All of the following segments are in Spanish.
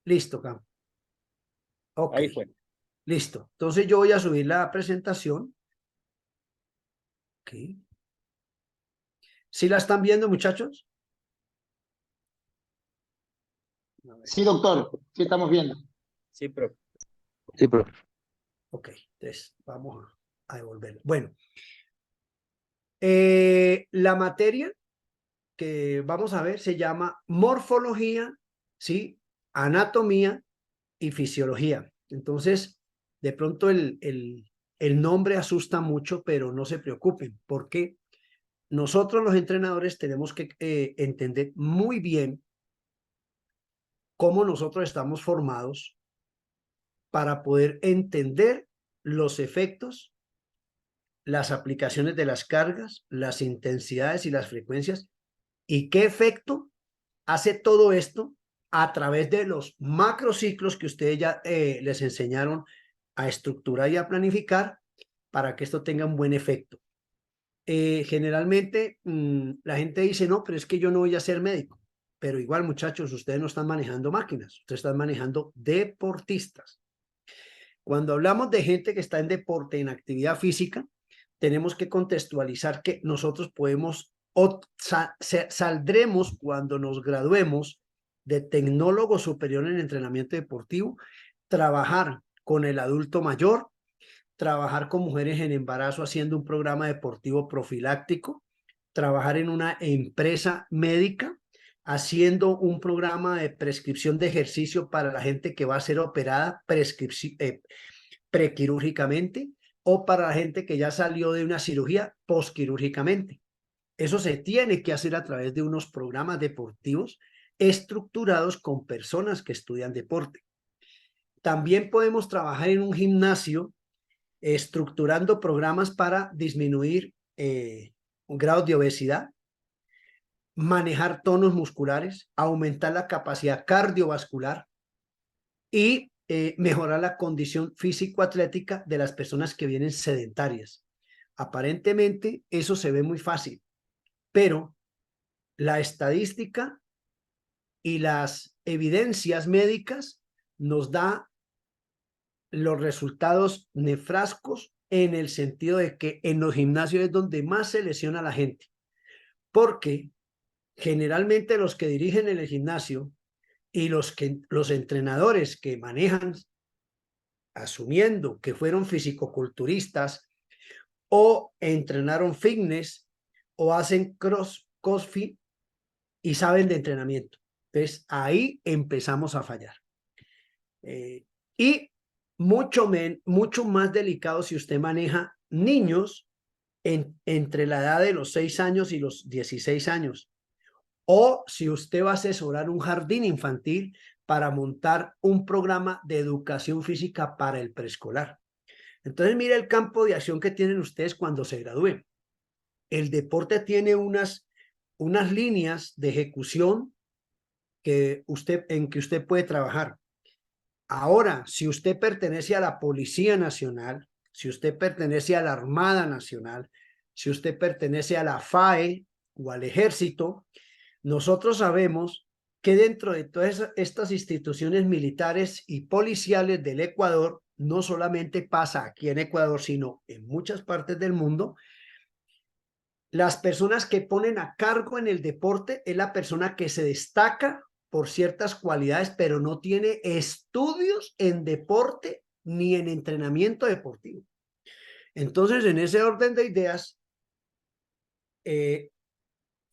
Listo, Cam. Ok, Ahí fue. listo. Entonces yo voy a subir la presentación. Ok. ¿Sí la están viendo, muchachos? Sí, doctor, sí estamos viendo. Sí, profe. Sí, profe. Ok, entonces vamos a devolverlo. Bueno, la materia que vamos a ver se llama morfología, ¿sí? Anatomía y fisiología. Entonces, de pronto el nombre asusta mucho, pero no se preocupen, porque nosotros los entrenadores tenemos que entender muy bien cómo nosotros estamos formados para poder entender los efectos, las aplicaciones de las cargas, las intensidades y las frecuencias, y qué efecto hace todo esto a través de los macrociclos que ustedes ya les enseñaron a estructurar y a planificar para que esto tenga un buen efecto. Generalmente la gente dice, no, pero es que yo no voy a ser médico. Pero igual, muchachos, ustedes no están manejando máquinas, ustedes están manejando deportistas. Cuando hablamos de gente que está en deporte, en actividad física, tenemos que contextualizar que nosotros podemos, saldremos cuando nos graduemos de tecnólogo superior en entrenamiento deportivo, trabajar con el adulto mayor, trabajar con mujeres en embarazo haciendo un programa deportivo profiláctico, trabajar en una empresa médica haciendo un programa de prescripción de ejercicio para la gente que va a ser operada prequirúrgicamente o para la gente que ya salió de una cirugía postquirúrgicamente. Eso se tiene que hacer a través de unos programas deportivos estructurados con personas que estudian deporte. También podemos trabajar en un gimnasio estructurando programas para disminuir grados de obesidad, manejar tonos musculares, aumentar la capacidad cardiovascular y mejorar la condición físico-atlética de las personas que vienen sedentarias. Aparentemente eso se ve muy fácil, pero la estadística y las evidencias médicas nos da los resultados nefastos en el sentido de que en los gimnasios es donde más se lesiona a la gente, porque generalmente los que dirigen en el gimnasio y los entrenadores que manejan, asumiendo que fueron fisicoculturistas o entrenaron fitness o hacen crossfit y saben de entrenamiento. Entonces ahí empezamos a fallar. Y mucho más delicado si usted maneja niños entre la edad de los 6 años y los 16 años. O si usted va a asesorar un jardín infantil para montar un programa de educación física para el preescolar. Entonces, mire el campo de acción que tienen ustedes cuando se gradúen. El deporte tiene unas líneas de ejecución en que usted puede trabajar. Ahora, si usted pertenece a la Policía Nacional, si usted pertenece a la Armada Nacional, si usted pertenece a la FAE o al Ejército, nosotros sabemos que dentro de todas estas instituciones militares y policiales del Ecuador, no solamente pasa aquí en Ecuador, sino en muchas partes del mundo, las personas que ponen a cargo en el deporte es la persona que se destaca por ciertas cualidades, pero no tiene estudios en deporte ni en entrenamiento deportivo. Entonces, en ese orden de ideas,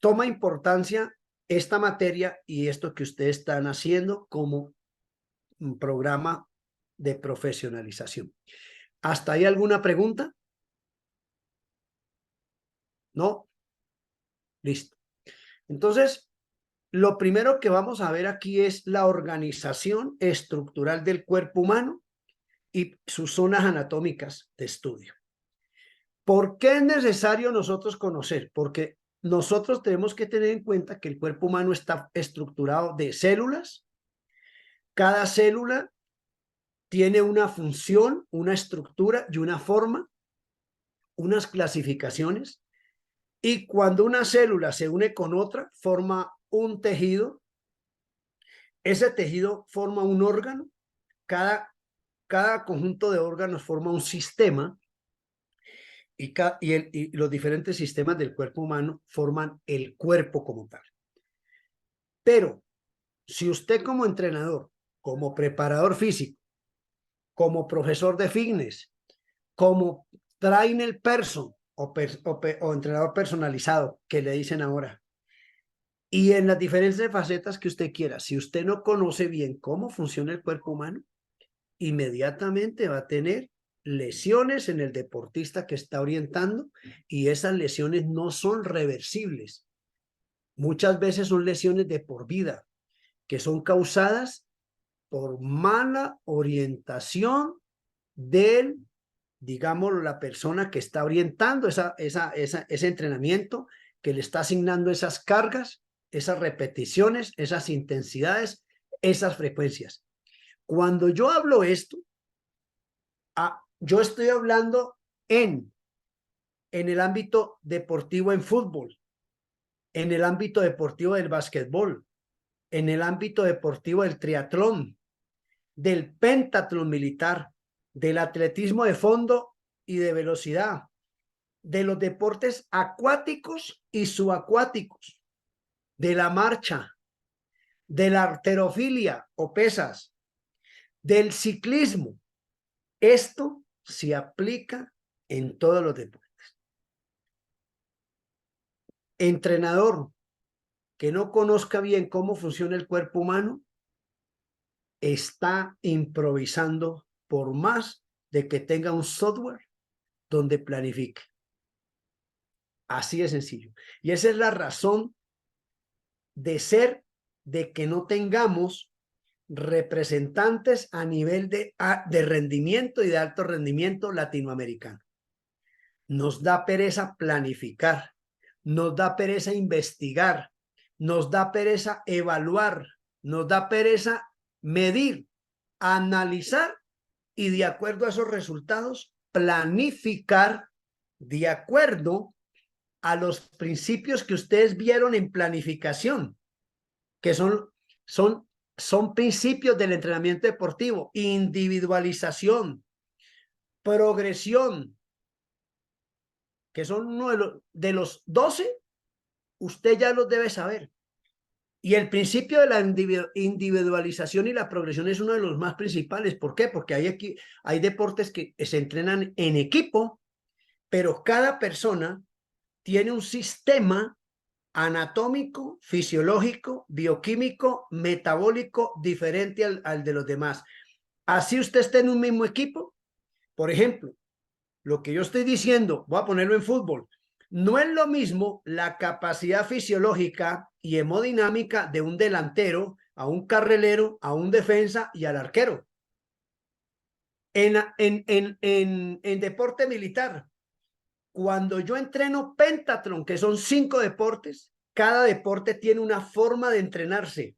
toma importancia esta materia y esto que ustedes están haciendo como un programa de profesionalización. ¿Hasta ahí alguna pregunta? ¿No? Listo. Entonces, lo primero que vamos a ver aquí es la organización estructural del cuerpo humano y sus zonas anatómicas de estudio. ¿Por qué es necesario nosotros conocer? Porque nosotros tenemos que tener en cuenta que el cuerpo humano está estructurado de células. Cada célula tiene una función, una estructura y una forma, unas clasificaciones. Y cuando una célula se une con otra, forma un tejido Ese tejido forma un órgano, cada conjunto de órganos forma un sistema y los diferentes sistemas del cuerpo humano forman el cuerpo como tal. Pero si usted como entrenador, como preparador físico, como profesor de fitness, como trainer person o entrenador personalizado, que le dicen ahora, y en las diferentes facetas que usted quiera, si usted no conoce bien cómo funciona el cuerpo humano, inmediatamente va a tener lesiones en el deportista que está orientando y esas lesiones no son reversibles. Muchas veces son lesiones de por vida que son causadas por mala orientación del, digamos, la persona que está orientando ese entrenamiento, que le está asignando esas cargas, esas repeticiones, esas intensidades, esas frecuencias. Cuando yo hablo esto, yo estoy hablando en el ámbito deportivo en fútbol, en el ámbito deportivo del básquetbol, en el ámbito deportivo del triatlón, del pentatlón militar, del atletismo de fondo y de velocidad, de los deportes acuáticos y subacuáticos, de la marcha, de la halterofilia o pesas, del ciclismo. Esto se aplica en todos los deportes. Entrenador que no conozca bien cómo funciona el cuerpo humano está improvisando por más de que tenga un software donde planifique. Así de sencillo. Y esa es la razón de ser de que no tengamos representantes a nivel de rendimiento y de alto rendimiento latinoamericano. Nos da pereza planificar, nos da pereza investigar, nos da pereza evaluar, nos da pereza medir, analizar y de acuerdo a esos resultados planificar de acuerdo a los principios que ustedes vieron en planificación, que son principios del entrenamiento deportivo: individualización, progresión, que son uno de los 12, usted ya los debe saber. Y el principio de la individualización y la progresión es uno de los más principales. ¿Por qué? Porque hay deportes que se entrenan en equipo, pero cada persona tiene un sistema anatómico, fisiológico, bioquímico, metabólico diferente al de los demás. Así usted está en un mismo equipo. Por ejemplo, lo que yo estoy diciendo, voy a ponerlo en fútbol, no es lo mismo la capacidad fisiológica y hemodinámica de un delantero, a un carrilero, a un defensa y al arquero. En deporte militar, cuando yo entreno pentatlón, que son 5 deportes, cada deporte tiene una forma de entrenarse,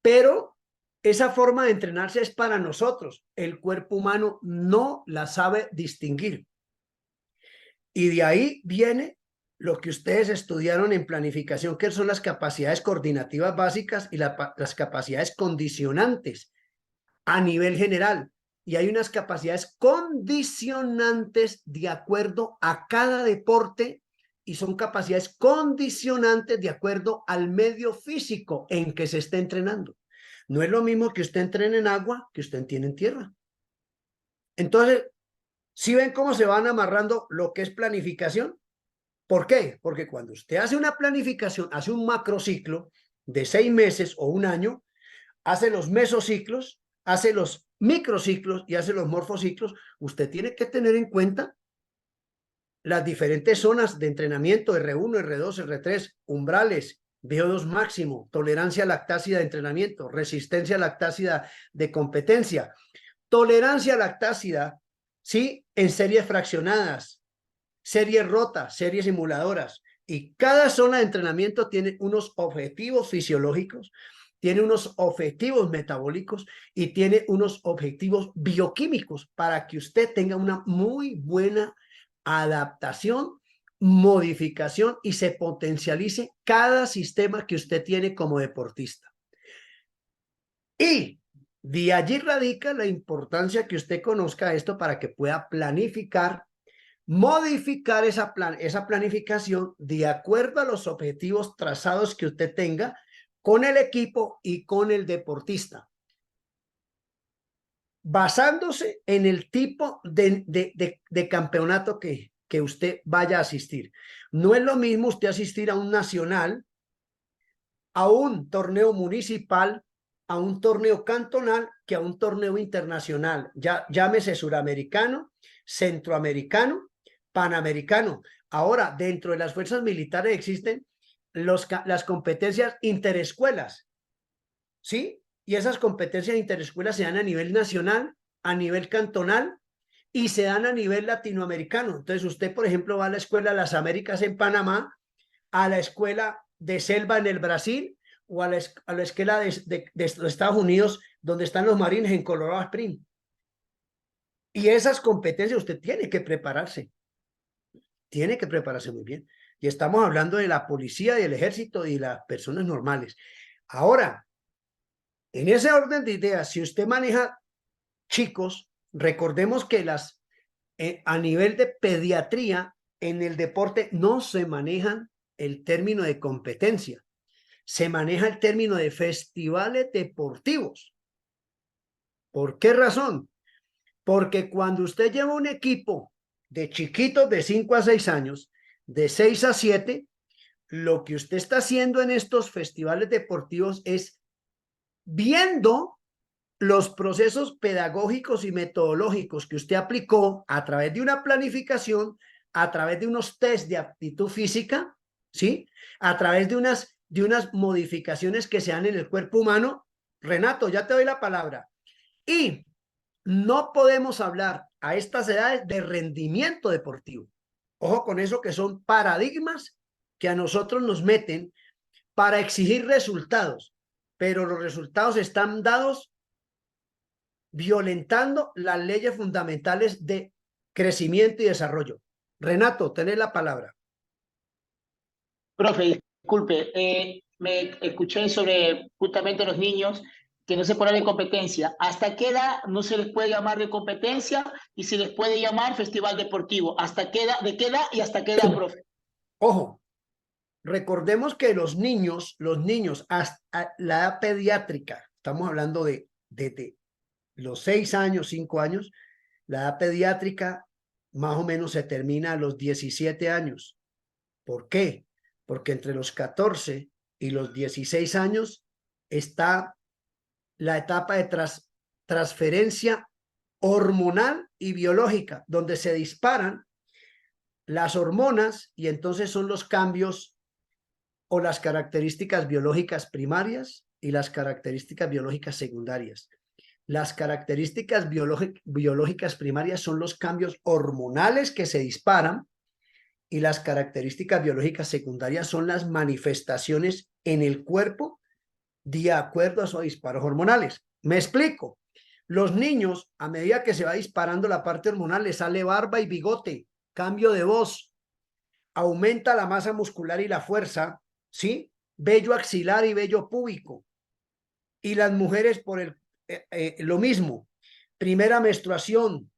pero esa forma de entrenarse es para nosotros. El cuerpo humano no la sabe distinguir. Y de ahí viene lo que ustedes estudiaron en planificación, que son las capacidades coordinativas básicas y las capacidades condicionantes a nivel general. Y hay unas capacidades condicionantes de acuerdo a cada deporte y son capacidades condicionantes de acuerdo al medio físico en que se esté entrenando. No es lo mismo que usted entrene en agua que usted entrene en tierra. Entonces, ¿sí ven cómo se van amarrando lo que es planificación? ¿Por qué? Porque cuando usted hace una planificación, hace un macrociclo de 6 meses o un año, hace los mesociclos, hace los microciclos y hace los morfociclos, usted tiene que tener en cuenta las diferentes zonas de entrenamiento, R1, R2, R3, umbrales, VO2 máximo, tolerancia a lactácida de entrenamiento, resistencia a lactácida de competencia, tolerancia a lactácida, ¿sí? En series fraccionadas, series rotas, series simuladoras. Y cada zona de entrenamiento tiene unos objetivos fisiológicos, tiene unos objetivos metabólicos y tiene unos objetivos bioquímicos para que usted tenga una muy buena adaptación, modificación y se potencialice cada sistema que usted tiene como deportista. Y de allí radica la importancia que usted conozca esto para que pueda planificar, modificar esa planificación de acuerdo a los objetivos trazados que usted tenga con el equipo y con el deportista, basándose en el tipo de campeonato que usted vaya a asistir. No es lo mismo usted asistir a un nacional, a un torneo municipal, a un torneo cantonal, que a un torneo internacional, ya llámese suramericano, centroamericano, panamericano. Ahora, dentro de las fuerzas militares existen las competencias interescuelas, ¿sí? Y esas competencias interescuelas se dan a nivel nacional, a nivel cantonal y se dan a nivel latinoamericano. Entonces, usted, por ejemplo, va a la Escuela de las Américas en Panamá, a la Escuela de Selva en el Brasil o a la escuela de los Estados Unidos, donde están los Marines en Colorado Springs. Y esas competencias usted tiene que prepararse muy bien. Y estamos hablando de la policía y el ejército y las personas normales. Ahora, en ese orden de ideas, si usted maneja chicos, recordemos que a nivel de pediatría, en el deporte no se manejan el término de competencia, se maneja el término de festivales deportivos. ¿Por qué razón? Porque cuando usted lleva un equipo de chiquitos de 5 a 6 años, de 6 a 7, lo que usted está haciendo en estos festivales deportivos es viendo los procesos pedagógicos y metodológicos que usted aplicó a través de una planificación, a través de unos test de aptitud física, ¿sí? A través de unas modificaciones que se dan en el cuerpo humano. Renato, ya te doy la palabra. Y no podemos hablar a estas edades de rendimiento deportivo. Ojo con eso, que son paradigmas que a nosotros nos meten para exigir resultados, pero los resultados están dados violentando las leyes fundamentales de crecimiento y desarrollo. Renato, tenés la palabra. Profe, disculpe, me escuché sobre justamente los niños que no se ponen en competencia. ¿Hasta qué edad no se les puede llamar de competencia y se les puede llamar festival deportivo? ¿Hasta qué edad, de qué edad y hasta qué edad, profe? Ojo, recordemos que los niños hasta la edad pediátrica, estamos hablando de los 6 años, 5 años, la edad pediátrica más o menos se termina a los 17 años. ¿Por qué? Porque entre los 14 y los 16 años está la etapa de transferencia hormonal y biológica, donde se disparan las hormonas y entonces son los cambios o las características biológicas primarias y las características biológicas secundarias. Las características biológicas primarias son los cambios hormonales que se disparan y las características biológicas secundarias son las manifestaciones en el cuerpo de acuerdo a esos disparos hormonales. Me explico. Los niños, a medida que se va disparando la parte hormonal, les sale barba y bigote, cambio de voz, aumenta la masa muscular y la fuerza, ¿sí? Vello axilar y vello púbico. Y las mujeres por lo mismo. Primera menstruación,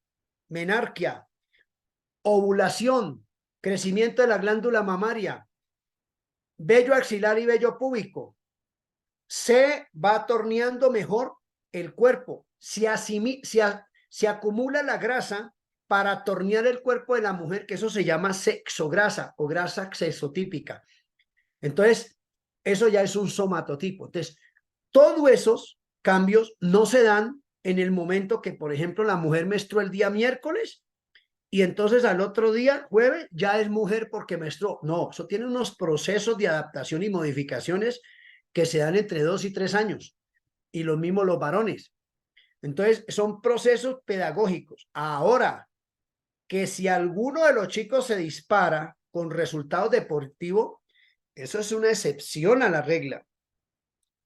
menarquia, ovulación, crecimiento de la glándula mamaria, vello axilar y vello púbico. Se va torneando mejor el cuerpo, se acumula la grasa para tornear el cuerpo de la mujer, que eso se llama sexograsa o grasa sexotípica. Entonces, eso ya es un somatotipo. Entonces, todos esos cambios no se dan en el momento que, por ejemplo, la mujer menstruó el día miércoles y entonces al otro día, jueves, ya es mujer porque menstruó. No, eso tiene unos procesos de adaptación y modificaciones que se dan entre 2 y 3 años. Y lo mismo los varones. Entonces, son procesos pedagógicos. Ahora, que si alguno de los chicos se dispara con resultados deportivos, eso es una excepción a la regla.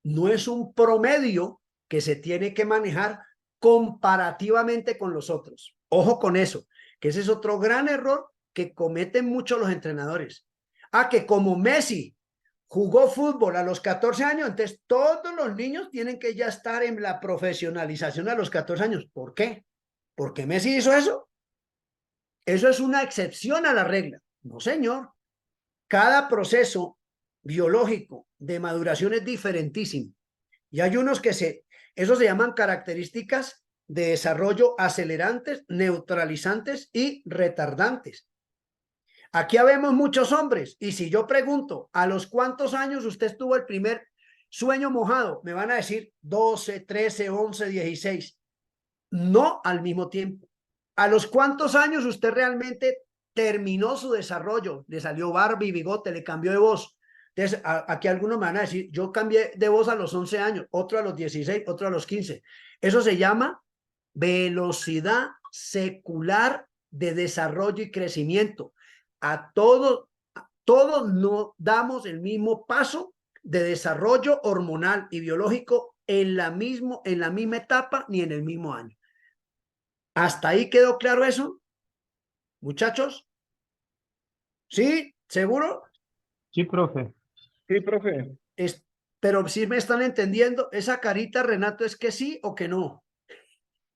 No es un promedio que se tiene que manejar comparativamente con los otros. Ojo con eso, que ese es otro gran error que cometen muchos los entrenadores. Que como Messi jugó fútbol a los 14 años, entonces todos los niños tienen que ya estar en la profesionalización a los 14 años. ¿Por qué? ¿Porque Messi hizo eso? Eso es una excepción a la regla. No, señor. Cada proceso biológico de maduración es diferentísimo. Y hay unos eso se llaman características de desarrollo acelerantes, neutralizantes y retardantes. Aquí habemos muchos hombres y si yo pregunto a los cuántos años usted tuvo el primer sueño mojado, me van a decir 12, 13, 11, 16. No al mismo tiempo. ¿A los cuántos años usted realmente terminó su desarrollo? Le salió barba y bigote, le cambió de voz. Entonces, aquí algunos me van a decir, yo cambié de voz a los 11 años, otro a los 16, otro a los 15. Eso se llama velocidad secular de desarrollo y crecimiento. Todos no damos el mismo paso de desarrollo hormonal y biológico en la misma etapa ni en el mismo año. ¿Hasta ahí quedó claro eso, muchachos? ¿Sí? ¿Seguro? Sí, profe. Sí, profe. Pero si me están entendiendo, esa carita, Renato, ¿es que sí o que no?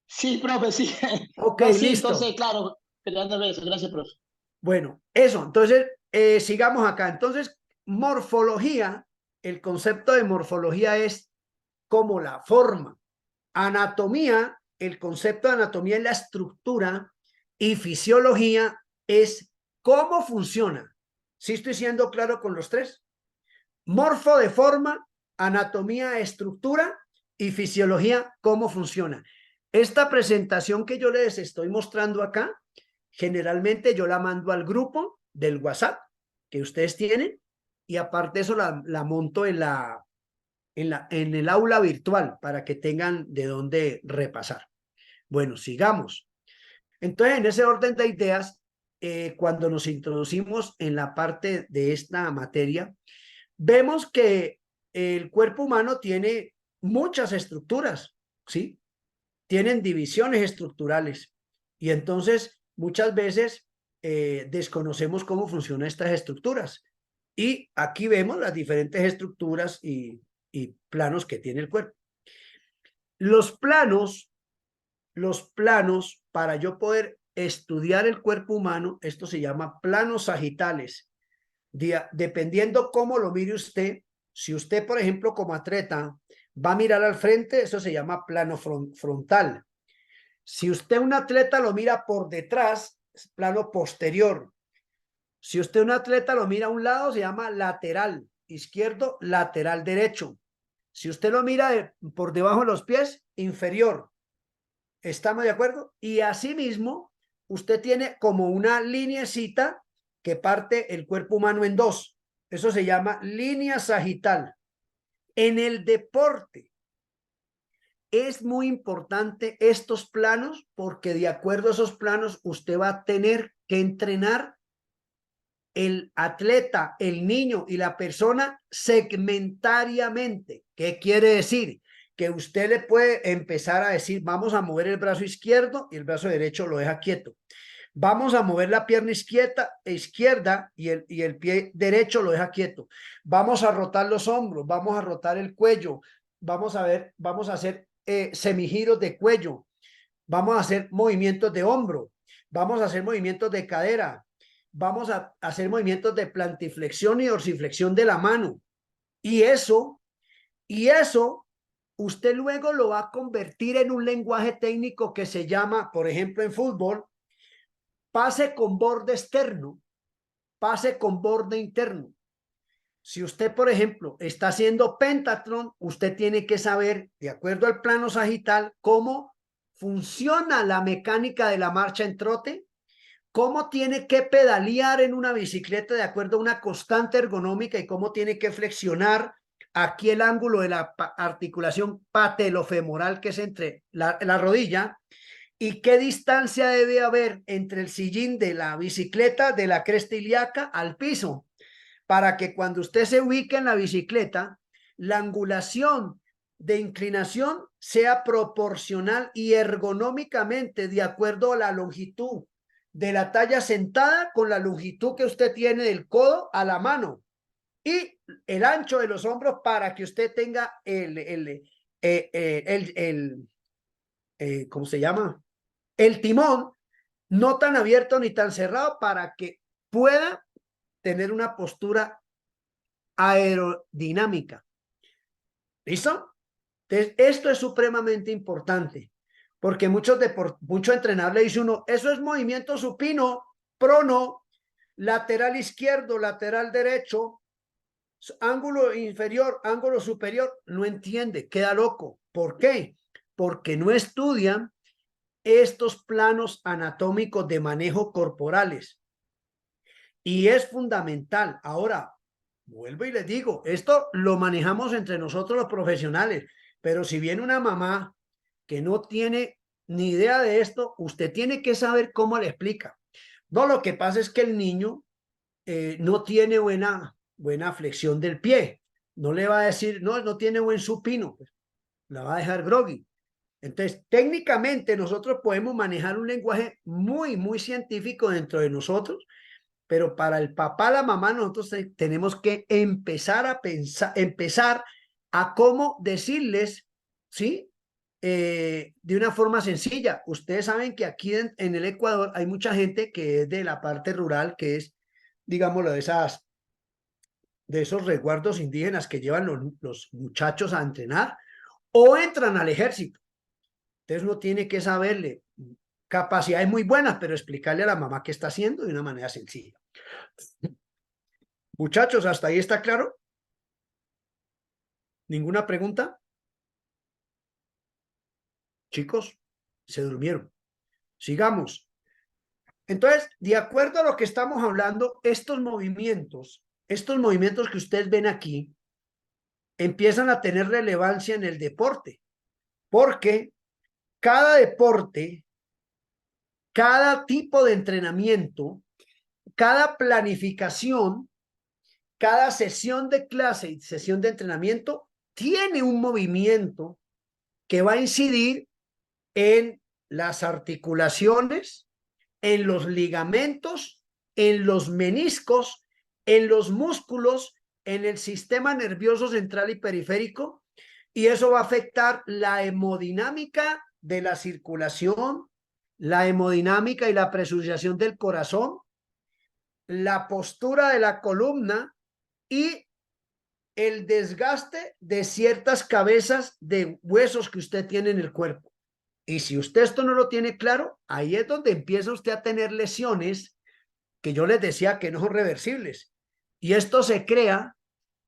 Sí, profe, sí. Ok, No, sí, listo. entonces, claro, peleando eso. Gracias, profe. Bueno, eso. Entonces, sigamos acá. Entonces, morfología, el concepto de morfología es como la forma. Anatomía, el concepto de anatomía es la estructura y fisiología es cómo funciona. ¿Sí estoy siendo claro con los tres? Morfo de forma, anatomía, estructura y fisiología, cómo funciona. Esta presentación que yo les estoy mostrando acá, generalmente yo la mando al grupo del WhatsApp que ustedes tienen y aparte eso la monto en el aula virtual para que tengan de dónde repasar. Bueno, sigamos. Entonces, en ese orden de ideas, cuando nos introducimos en la parte de esta materia, vemos que el cuerpo humano tiene muchas estructuras, ¿sí? Tienen divisiones estructurales y entonces muchas veces desconocemos cómo funcionan estas estructuras. Y aquí vemos las diferentes estructuras y planos que tiene el cuerpo. Los planos, para yo poder estudiar el cuerpo humano, esto se llama planos sagitales. Dependiendo cómo lo mire usted, si usted, por ejemplo, como atleta, va a mirar al frente, eso se llama plano frontal. Si usted un atleta lo mira por detrás, es plano posterior. Si usted un atleta lo mira a un lado, se llama lateral izquierdo, lateral derecho. Si usted lo mira por debajo de los pies, inferior. ¿Estamos de acuerdo? Y asimismo, usted tiene como una lineecita que parte el cuerpo humano en dos. Eso se llama línea sagital. En el deporte es muy importante estos planos porque de acuerdo a esos planos usted va a tener que entrenar el atleta, el niño y la persona segmentariamente. ¿Qué quiere decir? Que usted le puede empezar a decir, vamos a mover el brazo izquierdo y el brazo derecho lo deja quieto. Vamos a mover la pierna izquierda y el pie derecho lo deja quieto. Vamos a rotar los hombros, vamos a rotar el cuello, vamos a hacer semigiros de cuello, vamos a hacer movimientos de hombro, vamos a hacer movimientos de cadera, vamos a hacer movimientos de plantiflexión y dorsiflexión de la mano. Y eso, usted luego lo va a convertir en un lenguaje técnico que se llama, por ejemplo, en fútbol, pase con borde externo, pase con borde interno. Si usted, por ejemplo, está haciendo pentathlon, usted tiene que saber, de acuerdo al plano sagital, cómo funciona la mecánica de la marcha en trote, cómo tiene que pedalear en una bicicleta de acuerdo a una constante ergonómica y cómo tiene que flexionar aquí el ángulo de la articulación patelofemoral que es entre la rodilla y qué distancia debe haber entre el sillín de la bicicleta de la cresta ilíaca al piso para que cuando usted se ubique en la bicicleta, la angulación de inclinación sea proporcional y ergonómicamente de acuerdo a la longitud de la talla sentada con la longitud que usted tiene del codo a la mano y el ancho de los hombros para que usted tenga ¿cómo se llama? El timón no tan abierto ni tan cerrado para que pueda tener una postura aerodinámica. ¿Listo? Entonces, esto es supremamente importante porque muchos entrenadores le dice uno, eso es movimiento supino, prono, lateral izquierdo, lateral derecho, ángulo inferior, ángulo superior, no entiende, queda loco. ¿Por qué? Porque no estudian estos planos anatómicos de manejo corporales. Y es fundamental. Ahora, vuelvo y les digo, esto lo manejamos entre nosotros los profesionales, pero si viene una mamá que no tiene ni idea de esto, usted tiene que saber cómo le explica. No, lo que pasa es que el niño no tiene buena flexión del pie. No le va a decir, no, no tiene buen supino, pues, la va a dejar groggy. Entonces, técnicamente nosotros podemos manejar un lenguaje muy científico dentro de nosotros, pero para el papá, la mamá, nosotros tenemos que empezar a pensar, empezar a cómo decirles, ¿sí? De una forma sencilla. Ustedes saben que aquí en el Ecuador hay mucha gente que es de la parte rural, que es, digámoslo, de esos resguardos indígenas que llevan los muchachos a entrenar o entran al ejército. Entonces uno tiene que saberle capacidades muy buenas, pero explicarle a la mamá qué está haciendo de una manera sencilla. Muchachos, ¿hasta ahí está claro? ¿Ninguna pregunta? Chicos, se durmieron. Sigamos. Entonces, de acuerdo a lo que estamos hablando, estos movimientos que ustedes ven aquí, empiezan a tener relevancia en el deporte, porque cada deporte, cada tipo de entrenamiento, cada planificación, cada sesión de clase y sesión de entrenamiento tiene un movimiento que va a incidir en las articulaciones, en los ligamentos, en los meniscos, en los músculos, en el sistema nervioso central y periférico, y eso va a afectar la hemodinámica de la circulación, la hemodinámica y la presurización del corazón, la postura de la columna y el desgaste de ciertas cabezas de huesos que usted tiene en el cuerpo. Y si usted esto no lo tiene claro, ahí es donde empieza usted a tener lesiones que yo les decía que no son reversibles. Y esto se crea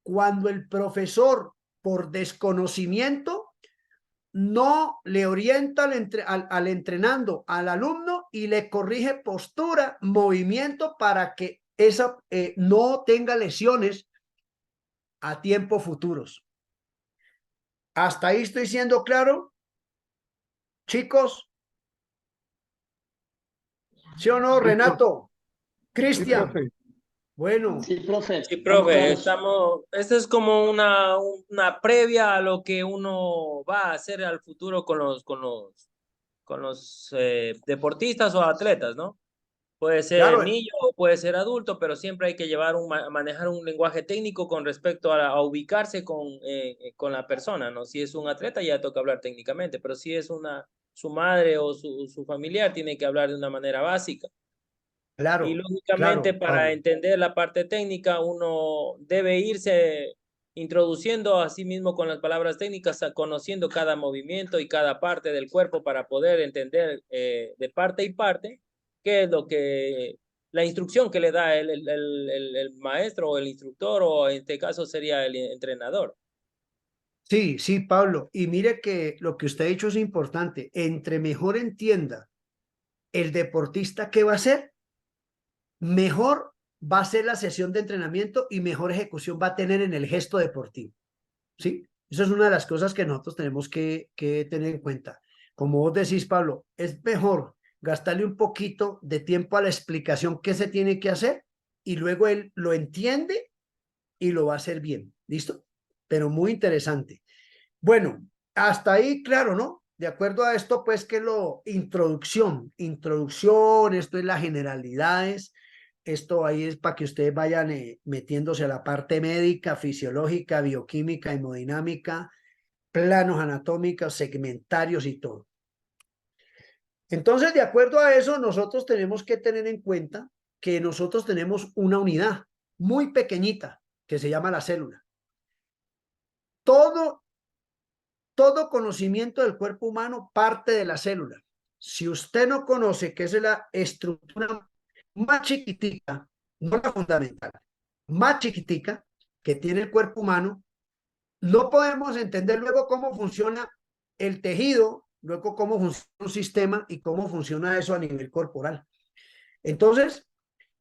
cuando el profesor, por desconocimiento, no le orienta al entrenando al alumno y le corrige postura, movimiento para que esa no tenga lesiones a tiempo futuros. ¿Hasta ahí estoy siendo claro? Chicos, ¿sí o no, Renato? Cristian. profe. Bueno. Sí, profe. Sí, profe, esto es como una previa a lo que uno va a hacer al futuro con los deportistas o atletas, ¿no? Puede ser Claro. niño o puede ser adulto, pero siempre hay que manejar un lenguaje técnico con respecto a ubicarse con la persona, ¿no? Si es un atleta ya toca hablar técnicamente, pero si es su madre o su familiar, tiene que hablar de una manera básica. Claro, Y lógicamente claro, para Pablo. entender la parte técnica uno debe irse introduciendo a sí mismo con las palabras técnicas, conociendo cada movimiento y cada parte del cuerpo para poder entender de parte y parte qué es la instrucción que le da el maestro o el instructor, o en este caso sería el entrenador. Sí, sí, Pablo. Y mire que lo que usted ha dicho es importante. Entre mejor entienda el deportista qué va a hacer, mejor va a ser la sesión de entrenamiento y mejor ejecución va a tener en el gesto deportivo. ¿Sí? Eso es una de las cosas que nosotros tenemos que tener en cuenta. Como vos decís, Pablo, es mejor gastarle un poquito de tiempo a la explicación qué se tiene que hacer y luego él lo entiende y lo va a hacer bien. ¿Listo? Pero muy interesante. Bueno, hasta ahí, claro, ¿no? De acuerdo a esto, pues, que introducción, esto es las generalidades. esto ahí es para que ustedes vayan metiéndose a la parte médica, fisiológica, bioquímica, hemodinámica, planos anatómicos, segmentarios y todo. Entonces, de acuerdo a eso, nosotros tenemos que tener en cuenta que nosotros tenemos una unidad muy pequeñita que se llama la célula. Todo conocimiento del cuerpo humano parte de la célula. Si usted no conoce qué es la estructura más chiquitica, no la fundamental, más chiquitica que tiene el cuerpo humano, no podemos entender luego cómo funciona el tejido, luego cómo funciona un sistema y cómo funciona eso a nivel corporal. Entonces,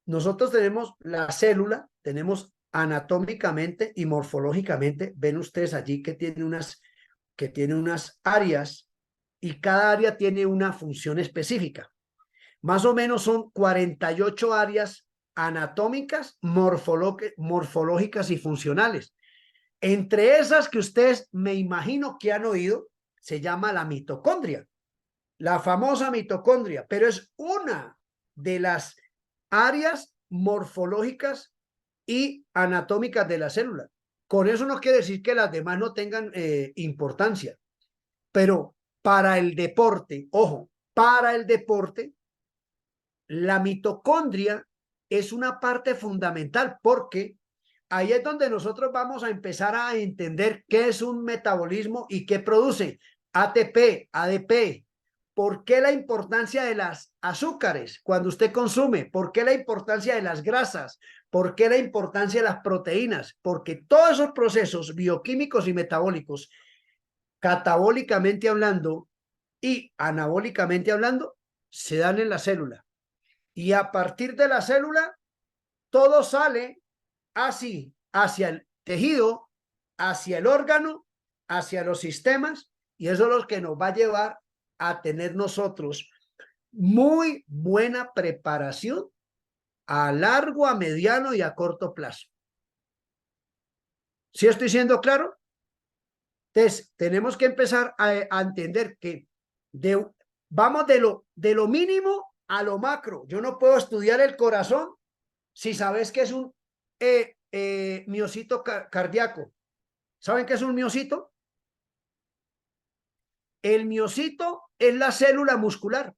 nosotros tenemos la célula, tenemos anatómicamente y morfológicamente, ven ustedes allí que tiene unas áreas y cada área tiene una función específica. Más o menos son 48 áreas anatómicas, morfológicas y funcionales. Entre esas que ustedes me imagino que han oído, se llama la mitocondria, la famosa mitocondria, pero es una de las áreas morfológicas y anatómicas de la célula. Con eso no quiere decir que las demás no tengan importancia, pero para el deporte, ojo, para el deporte, la mitocondria es una parte fundamental porque ahí es donde nosotros vamos a empezar a entender qué es un metabolismo y qué produce ATP, ADP. ¿Por qué la importancia de las azúcares cuando usted consume? ¿Por qué la importancia de las grasas? ¿Por qué la importancia de las proteínas? Porque todos esos procesos bioquímicos y metabólicos, catabólicamente hablando y anabólicamente hablando, se dan en la célula. Y a partir de la célula, todo sale así hacia el tejido, hacia el órgano, hacia los sistemas, y eso es lo que nos va a llevar a tener nosotros muy buena preparación a largo, a mediano y a corto plazo. ¿Sí estoy siendo claro? Entonces, tenemos que empezar a entender que vamos de lo mínimo a lo macro. Yo no puedo estudiar el corazón si sabes que es un miocito cardíaco. ¿Saben qué es un miocito? El miocito es la célula muscular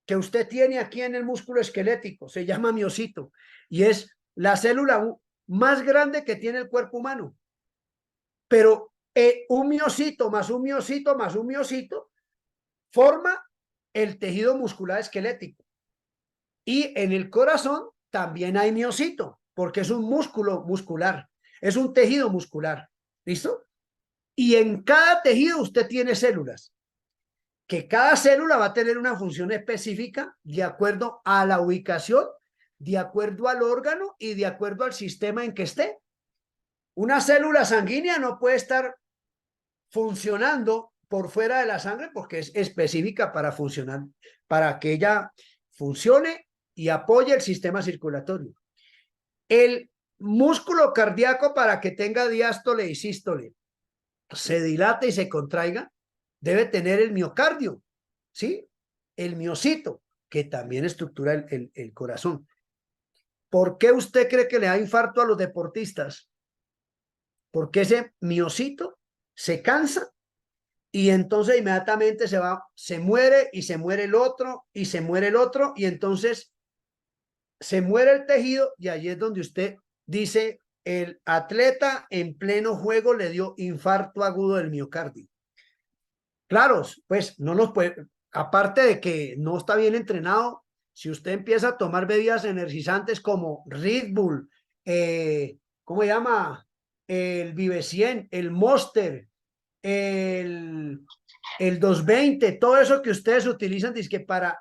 que usted tiene aquí en el músculo esquelético. Se llama miocito y es la célula más grande que tiene el cuerpo humano. Pero un miocito más un miocito más un miocito forma el tejido muscular esquelético. Y en el corazón también hay miocito, porque es un músculo muscular, es un tejido muscular. ¿Listo? Y en cada tejido usted tiene células, que cada célula va a tener una función específica de acuerdo a la ubicación, de acuerdo al órgano y de acuerdo al sistema en que esté. Una célula sanguínea no puede estar funcionando por fuera de la sangre porque es específica para funcionar, para que ella funcione y apoye el sistema circulatorio. El músculo cardíaco, para que tenga diástole y sístole, se dilate y se contraiga, debe tener el miocardio, ¿sí? El miocito, que también estructura el corazón. ¿Por qué usted cree que le da infarto a los deportistas? Porque ese miocito se cansa y entonces inmediatamente se muere y se muere el otro y se muere el otro y entonces se muere el tejido y allí es donde usted dice el atleta en pleno juego le dio infarto agudo del miocardio. Claro, pues no nos puede, aparte de que no está bien entrenado, si usted empieza a tomar bebidas energizantes como Red Bull, ¿cómo se llama? El Vive 100, el Monster, el 220, todo eso que ustedes utilizan dice que para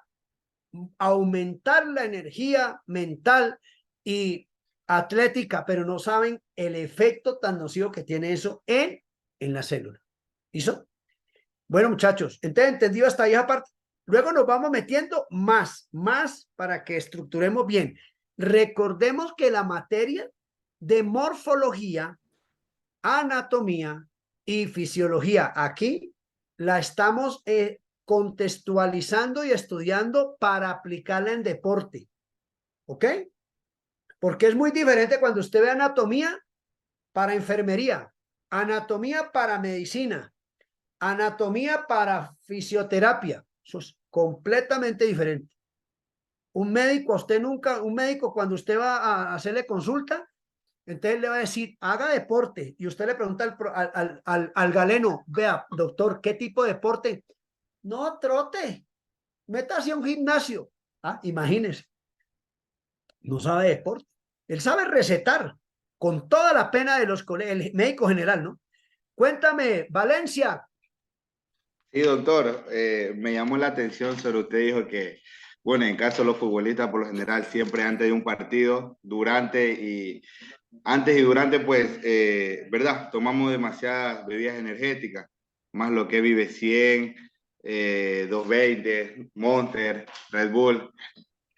aumentar la energía mental y atlética, pero no saben el efecto tan nocivo que tiene eso en la célula. ¿Listo? Bueno, muchachos, entonces entendido hasta ahí aparte. Luego nos vamos metiendo más para que estructuremos bien. Recordemos que la materia de morfología, anatomía y fisiología aquí la estamos contextualizando y estudiando para aplicarla en deporte. ¿Ok? Porque es muy diferente cuando usted ve anatomía para enfermería, anatomía para medicina, anatomía para fisioterapia. Eso es completamente diferente. Un médico, un médico cuando usted va a hacerle consulta, entonces le va a decir, haga deporte. Y usted le pregunta al galeno, vea, doctor, ¿qué tipo de deporte? No, trote, métase a un gimnasio. Ah, imagínese, no sabe deporte. Él sabe recetar con toda la pena de los colegas, el médico general, ¿no? Cuéntame, Valencia. Sí, doctor, me llamó la atención sobre usted dijo que, bueno, en caso de los futbolistas, por lo general, siempre antes de un partido, antes y durante, pues, ¿verdad? Tomamos demasiadas bebidas energéticas, más lo que Vive 100, 220, Monster, Red Bull,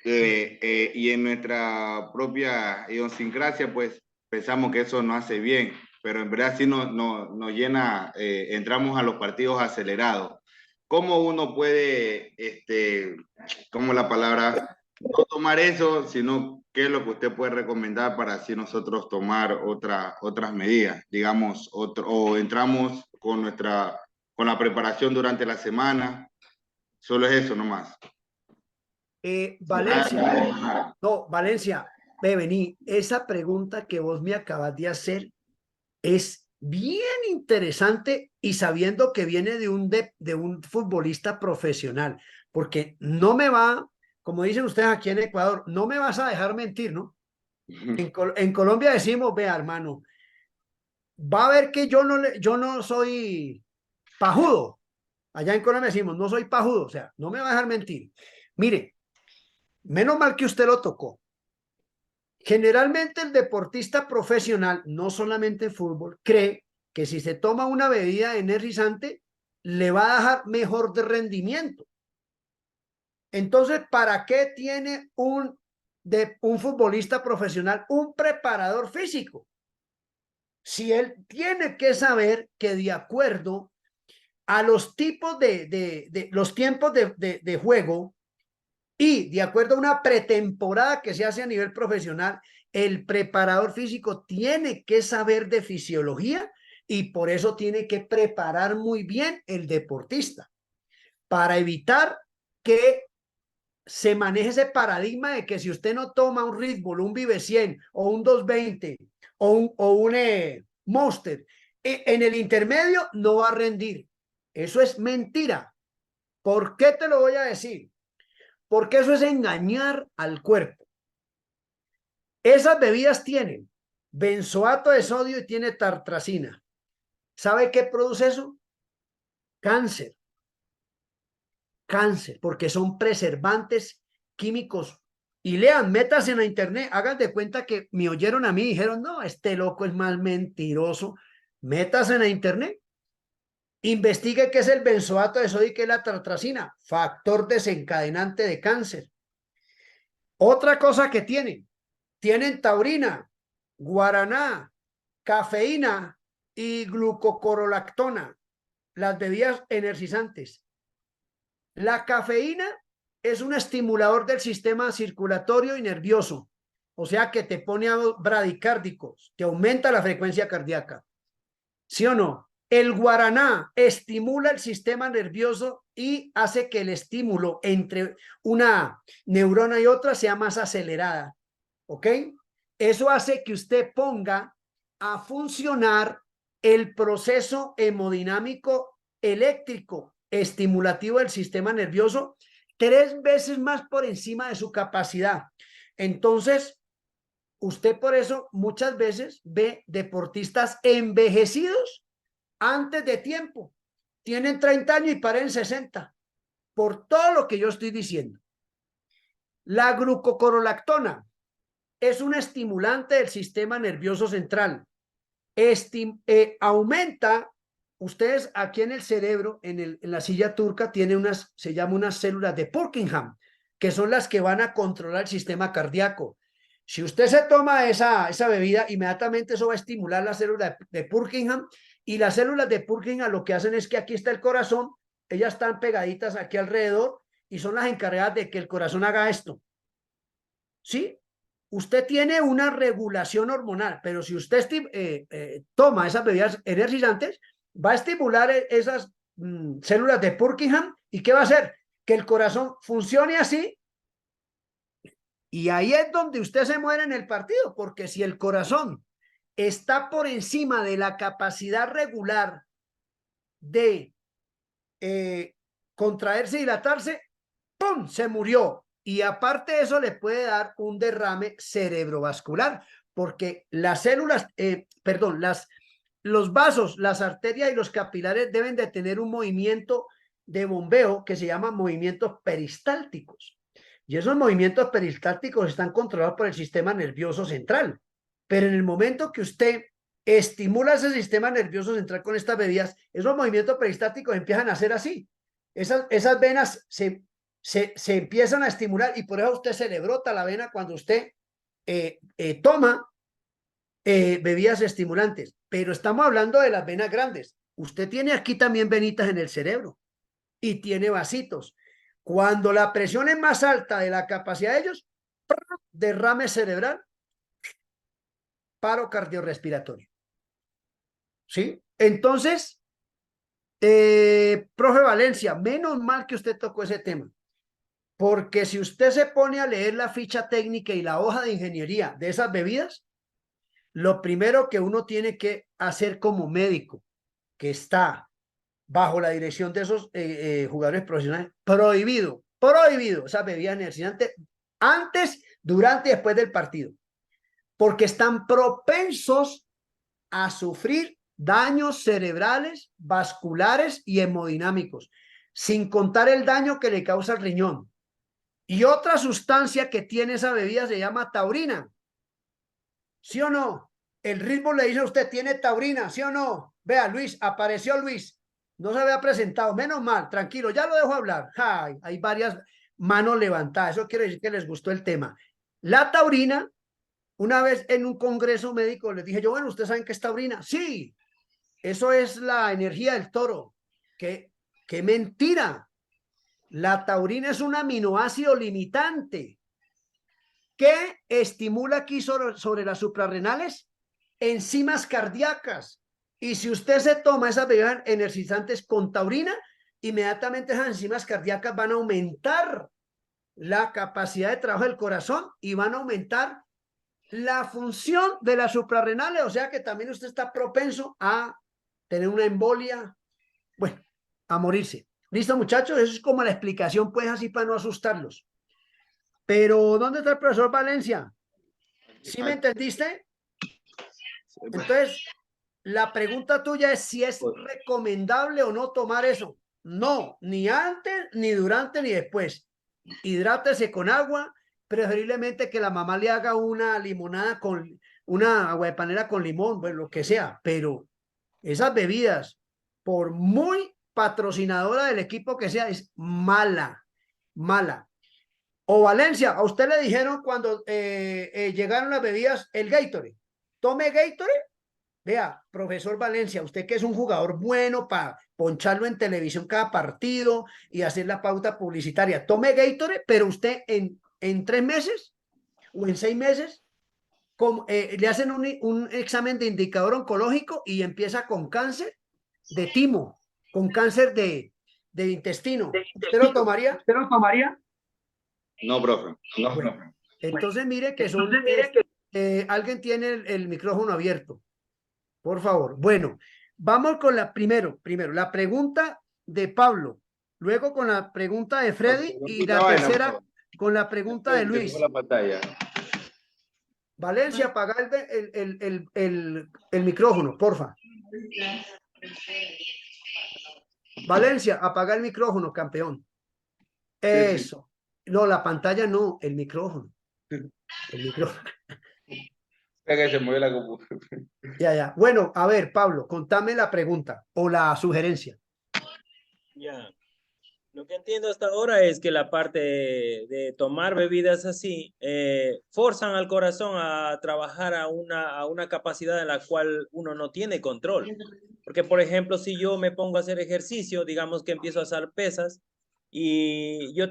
y en nuestra propia idiosincrasia, pues, pensamos que eso no hace bien, pero en verdad sí nos llena, entramos a los partidos acelerados. ¿Cómo uno puede, como la palabra, no tomar eso, sino qué es lo que usted puede recomendar para así nosotros tomar otras medidas? Digamos, o entramos con la preparación durante la semana, solo es eso nomás. Valencia, no, Valencia, ve, vení, esa pregunta que vos me acabas de hacer es bien interesante y sabiendo que viene de un futbolista profesional, porque no me va, como dicen ustedes aquí en Ecuador, no me vas a dejar mentir, ¿no? En Colombia decimos, vea, hermano, va a ver que yo no soy pajudo. Allá en Colombia decimos, no soy pajudo, o sea, no me va a dejar mentir. Mire, menos mal que usted lo tocó. Generalmente el deportista profesional, no solamente en fútbol, cree que si se toma una bebida energizante, le va a dejar mejor de rendimiento. Entonces, ¿para qué tiene un futbolista profesional un preparador físico? Si él tiene que saber que de acuerdo a los tipos los tiempos de juego, y de acuerdo a una pretemporada que se hace a nivel profesional, el preparador físico tiene que saber de fisiología y por eso tiene que preparar muy bien el deportista para evitar que se maneje ese paradigma de que si usted no toma un Red Bull, un Vive 100 o un 220 o un Monster, en el intermedio no va a rendir. Eso es mentira. ¿Por qué te lo voy a decir? Porque eso es engañar al cuerpo. Esas bebidas tienen benzoato de sodio y tiene tartracina. ¿Sabe qué produce eso? Cáncer. Cáncer, porque son preservantes químicos. Y lean, métanse en la internet, hagan de cuenta que me oyeron a mí y dijeron, no, este loco es más mentiroso. Métanse en la internet. Investigue qué es el benzoato de sodio y qué es la tartracina, factor desencadenante de cáncer. Otra cosa que tienen taurina, guaraná, cafeína y glucocorolactona, las bebidas energizantes. La cafeína es un estimulador del sistema circulatorio y nervioso, o sea que te pone bradicárdico, te aumenta la frecuencia cardíaca. ¿Sí o no? El guaraná estimula el sistema nervioso y hace que el estímulo entre una neurona y otra sea más acelerada. ¿Ok? Eso hace que usted ponga a funcionar el proceso hemodinámico eléctrico estimulativo del sistema nervioso 3 veces más por encima de su capacidad. Entonces, usted por eso muchas veces ve deportistas envejecidos antes de tiempo. Tienen 30 años y paren 60. Por todo lo que yo estoy diciendo. La glucocorolactona es un estimulante del sistema nervioso central. Aumenta, ustedes aquí en el cerebro, en la silla turca, tiene se llama unas células de Purkinje, que son las que van a controlar el sistema cardíaco. Si usted se toma esa bebida, inmediatamente eso va a estimular la célula de Purkinje, y las células de Purkinje lo que hacen es que aquí está el corazón, ellas están pegaditas aquí alrededor y son las encargadas de que el corazón haga esto. ¿Sí? usted tiene una regulación hormonal, pero si usted toma esas bebidas energizantes, va a estimular esas células de Purkinje. ¿Y qué va a hacer? Que el corazón funcione así. Y ahí es donde usted se muere en el partido, porque si el corazón está por encima de la capacidad regular de contraerse y dilatarse, ¡pum!, se murió. Y aparte de eso le puede dar un derrame cerebrovascular, porque las células, los vasos, las arterias y los capilares deben de tener un movimiento de bombeo que se llama movimientos peristálticos. Y esos movimientos peristálticos están controlados por el sistema nervioso central. Pero en el momento que usted estimula ese sistema nervioso central con estas bebidas, esos movimientos peristálticos empiezan a hacer así. Esas venas se empiezan a estimular y por eso a usted se le brota la vena cuando usted toma bebidas estimulantes. Pero estamos hablando de las venas grandes. Usted tiene aquí también venitas en el cerebro y tiene vasitos. Cuando la presión es más alta de la capacidad de ellos, derrame cerebral, paro cardiorrespiratorio. ¿Sí? Entonces, profe Valencia, menos mal que usted tocó ese tema, porque si usted se pone a leer la ficha técnica y la hoja de ingeniería de esas bebidas, lo primero que uno tiene que hacer como médico, que está bajo la dirección de esos jugadores profesionales, prohibido esas bebidas energizantes antes, durante y después del partido, porque están propensos a sufrir daños cerebrales, vasculares y hemodinámicos, sin contar el daño que le causa el riñón. Y otra sustancia que tiene esa bebida se llama taurina. ¿Sí o no? El ritmo le dice a usted, tiene taurina, ¿sí o no? Vea, Luis, apareció Luis. No se había presentado, menos mal, tranquilo, ya lo dejo hablar. Ay, hay varias manos levantadas, eso quiere decir que les gustó el tema. La taurina, una vez en un congreso médico les dije yo, bueno, ¿ustedes saben qué es taurina? Sí, eso es la energía del toro. ¡Qué mentira! La taurina es un aminoácido limitante que estimula aquí sobre las suprarrenales enzimas cardíacas. Y si usted se toma esas bebidas energizantes con taurina, inmediatamente esas enzimas cardíacas van a aumentar la capacidad de trabajo del corazón y van a aumentar la función de las suprarrenales, o sea que también usted está propenso a tener una embolia, bueno, a morirse. ¿Listo, muchachos? Eso es como la explicación, pues, así para no asustarlos. Pero, ¿dónde está el profesor Valencia? ¿Sí me entendiste? Entonces, la pregunta tuya es si es recomendable o no tomar eso. No, ni antes, ni durante, ni después. Hidrátese con agua, preferiblemente que la mamá le haga una limonada con una agua de panela con limón, bueno, lo que sea, pero esas bebidas, por muy patrocinadora del equipo que sea, es mala, mala. O Valencia, a usted le dijeron cuando llegaron las bebidas, el Gatorade, tome Gatorade. Vea, profesor Valencia, usted que es un jugador bueno para poncharlo en televisión cada partido y hacer la pauta publicitaria, tome Gatorade, pero usted en 3 meses o en 6 meses le hacen un examen de indicador oncológico y empieza con cáncer de timo, con cáncer de intestino. ¿Usted lo tomaría? ¿Usted lo tomaría? No, profe. No, bueno, profe. entonces mire que son alguien tiene el micrófono abierto. Por favor. Bueno, vamos con la primero, la pregunta de Pablo, luego con la pregunta de Freddy y la tercera con la pregunta de Luis. La pantalla. Valencia, apaga el micrófono, porfa. Valencia, apaga el micrófono, campeón. Eso. No, la pantalla no, el micrófono. El micrófono. Que se mueve la computadora. Ya. Bueno, a ver, Pablo, contame la pregunta o la sugerencia. Ya. Lo que entiendo hasta ahora es que la parte de tomar bebidas así forzan al corazón a trabajar a una capacidad en la cual uno no tiene control. Porque, por ejemplo, si yo me pongo a hacer ejercicio, digamos que empiezo a hacer pesas, Y yo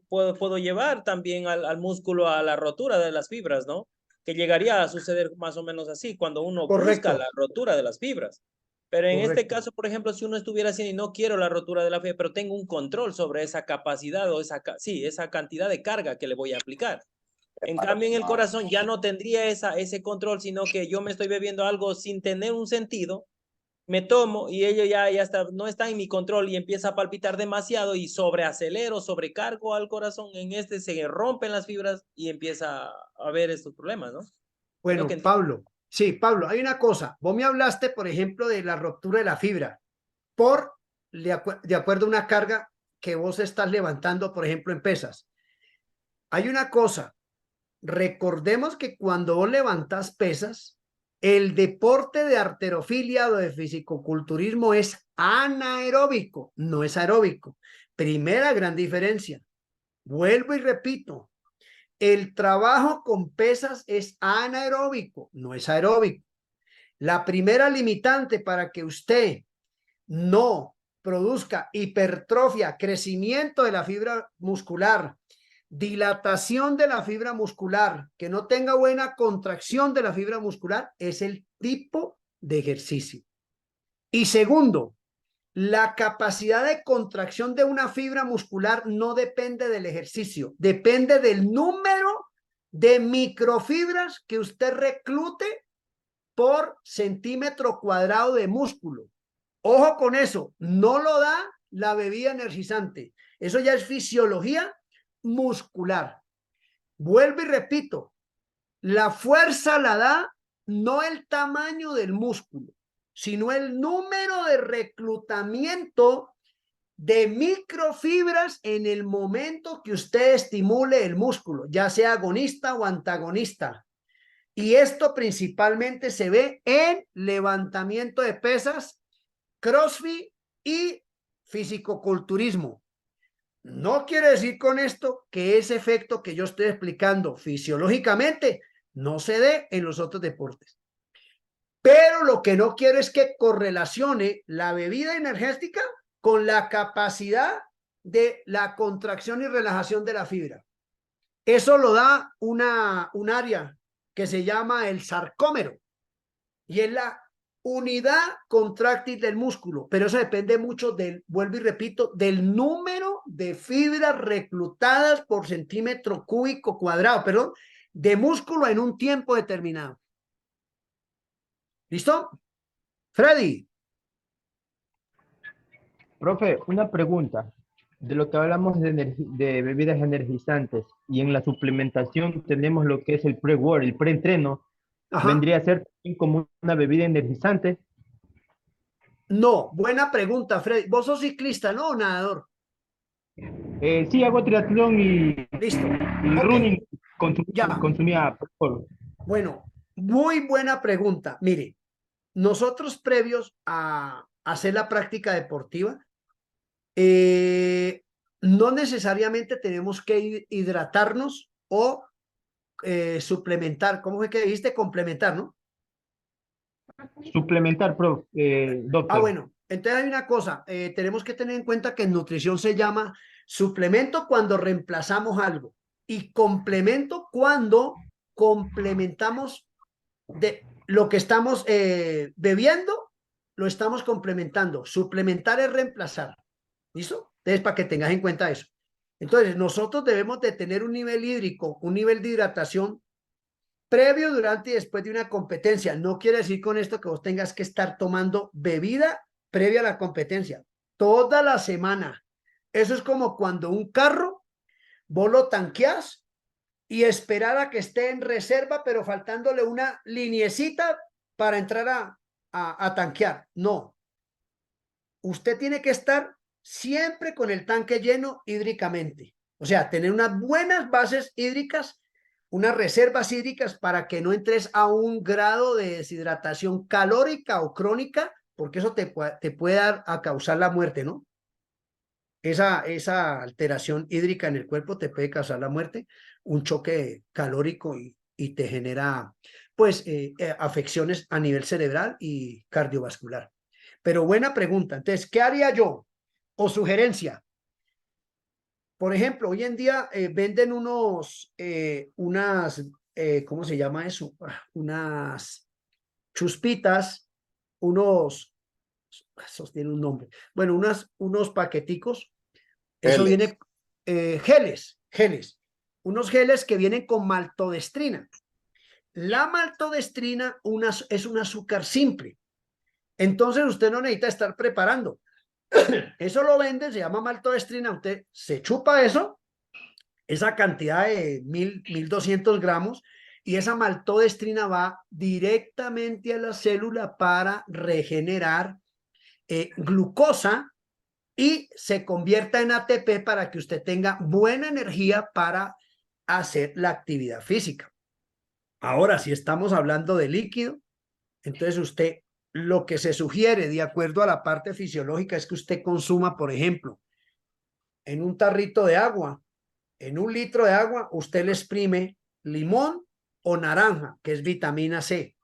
puedo llevar también al músculo a la rotura de las fibras, ¿no? Que llegaría a suceder más o menos así cuando uno busca la rotura de las fibras. Pero en este caso, por ejemplo, si uno estuviera haciendo y no quiero la rotura de la fibra, pero tengo un control sobre esa capacidad o esa cantidad de carga que le voy a aplicar. En cambio, en el corazón ya no tendría ese control, sino que yo me estoy bebiendo algo sin tener un sentido, me tomo y ello ya no está en mi control y empieza a palpitar demasiado y sobreacelero, sobrecargo al corazón. En se rompen las fibras y empieza a haber estos problemas, ¿no? Bueno, Pablo, sí, Pablo, hay una cosa. Vos me hablaste, por ejemplo, de la ruptura de la fibra de acuerdo a una carga que vos estás levantando, por ejemplo, en pesas. Hay una cosa. Recordemos que cuando vos levantas pesas, el deporte de halterofilia o de fisicoculturismo es anaeróbico, no es aeróbico. Primera gran diferencia. Vuelvo y repito, el trabajo con pesas es anaeróbico, no es aeróbico. La primera limitante para que usted no produzca hipertrofia, crecimiento de la fibra muscular, dilatación de la fibra muscular, que no tenga buena contracción de la fibra muscular, es el tipo de ejercicio. Y segundo, la capacidad de contracción de una fibra muscular no depende del ejercicio, depende del número de microfibras que usted reclute por centímetro cuadrado de músculo. Ojo con eso, no lo da la bebida energizante. Eso ya es fisiología muscular. Vuelvo y repito, la fuerza la da no el tamaño del músculo, sino el número de reclutamiento de microfibras en el momento que usted estimule el músculo, ya sea agonista o antagonista. Y esto principalmente se ve en levantamiento de pesas, CrossFit y fisicoculturismo. No quiere decir con esto que ese efecto que yo estoy explicando fisiológicamente no se dé en los otros deportes. Pero lo que no quiero es que correlacione la bebida energética con la capacidad de la contracción y relajación de la fibra. Eso lo da un área que se llama el sarcómero y es la unidad contráctil del músculo, pero eso depende mucho vuelvo y repito, del número de fibras reclutadas por centímetro cúbico cuadrado, perdón, de músculo en un tiempo determinado. ¿Listo? Freddy. Profe, una pregunta. De lo que hablamos de bebidas energizantes y en la suplementación tenemos lo que es el pre-work, el preentreno. ¿Vendría a ser como una bebida energizante? No, buena pregunta, Freddy. Vos sos ciclista, ¿no? ¿O nadador? Sí, hago triatlón y, listo. Y running consumía. Bueno, muy buena pregunta. Mire, nosotros previos a hacer la práctica deportiva, no necesariamente tenemos que hidratarnos o suplementar. ¿Cómo fue que dijiste? Complementar, ¿no? Suplementar, doctor. Bueno, entonces hay una cosa, tenemos que tener en cuenta que en nutrición se llama suplemento cuando reemplazamos algo y complemento cuando complementamos de lo que estamos bebiendo, lo estamos complementando. Suplementar es reemplazar. ¿Listo? Entonces, para que tengas en cuenta eso. Entonces, nosotros debemos de tener un nivel hídrico, un nivel de hidratación previo, durante y después de una competencia. No quiere decir con esto que vos tengas que estar tomando bebida previa a la competencia. Toda la semana. Eso es como cuando un carro, vos lo tanqueás y esperar a que esté en reserva, pero faltándole una liniecita para entrar a tanquear. No. Usted tiene que estar siempre con el tanque lleno hídricamente. O sea, tener unas buenas bases hídricas, unas reservas hídricas para que no entres a un grado de deshidratación calórica o crónica, porque eso te puede dar a causar la muerte, ¿no? Esa alteración hídrica en el cuerpo te puede causar la muerte, un choque calórico y te genera, pues, afecciones a nivel cerebral y cardiovascular. Pero buena pregunta. Entonces, ¿qué haría yo? O sugerencia. Por ejemplo, hoy en día venden ¿cómo se llama eso? Unas chuspitas, esos tienen un nombre. Bueno, unos paqueticos. Eso Geles. viene, geles. Unos geles que vienen con maltodestrina. La maltodestrina es un azúcar simple. Entonces usted no necesita estar preparando. Eso lo venden, se llama maltodestrina. Usted se chupa eso, esa cantidad de 1200 gramos, y esa maltodestrina va directamente a la célula para regenerar glucosa y se convierta en ATP para que usted tenga buena energía para hacer la actividad física. Ahora, si estamos hablando de líquido, entonces usted, lo que se sugiere de acuerdo a la parte fisiológica es que usted consuma, por ejemplo, en un tarrito de agua, en un litro de agua, usted le exprime limón o naranja, que es vitamina C.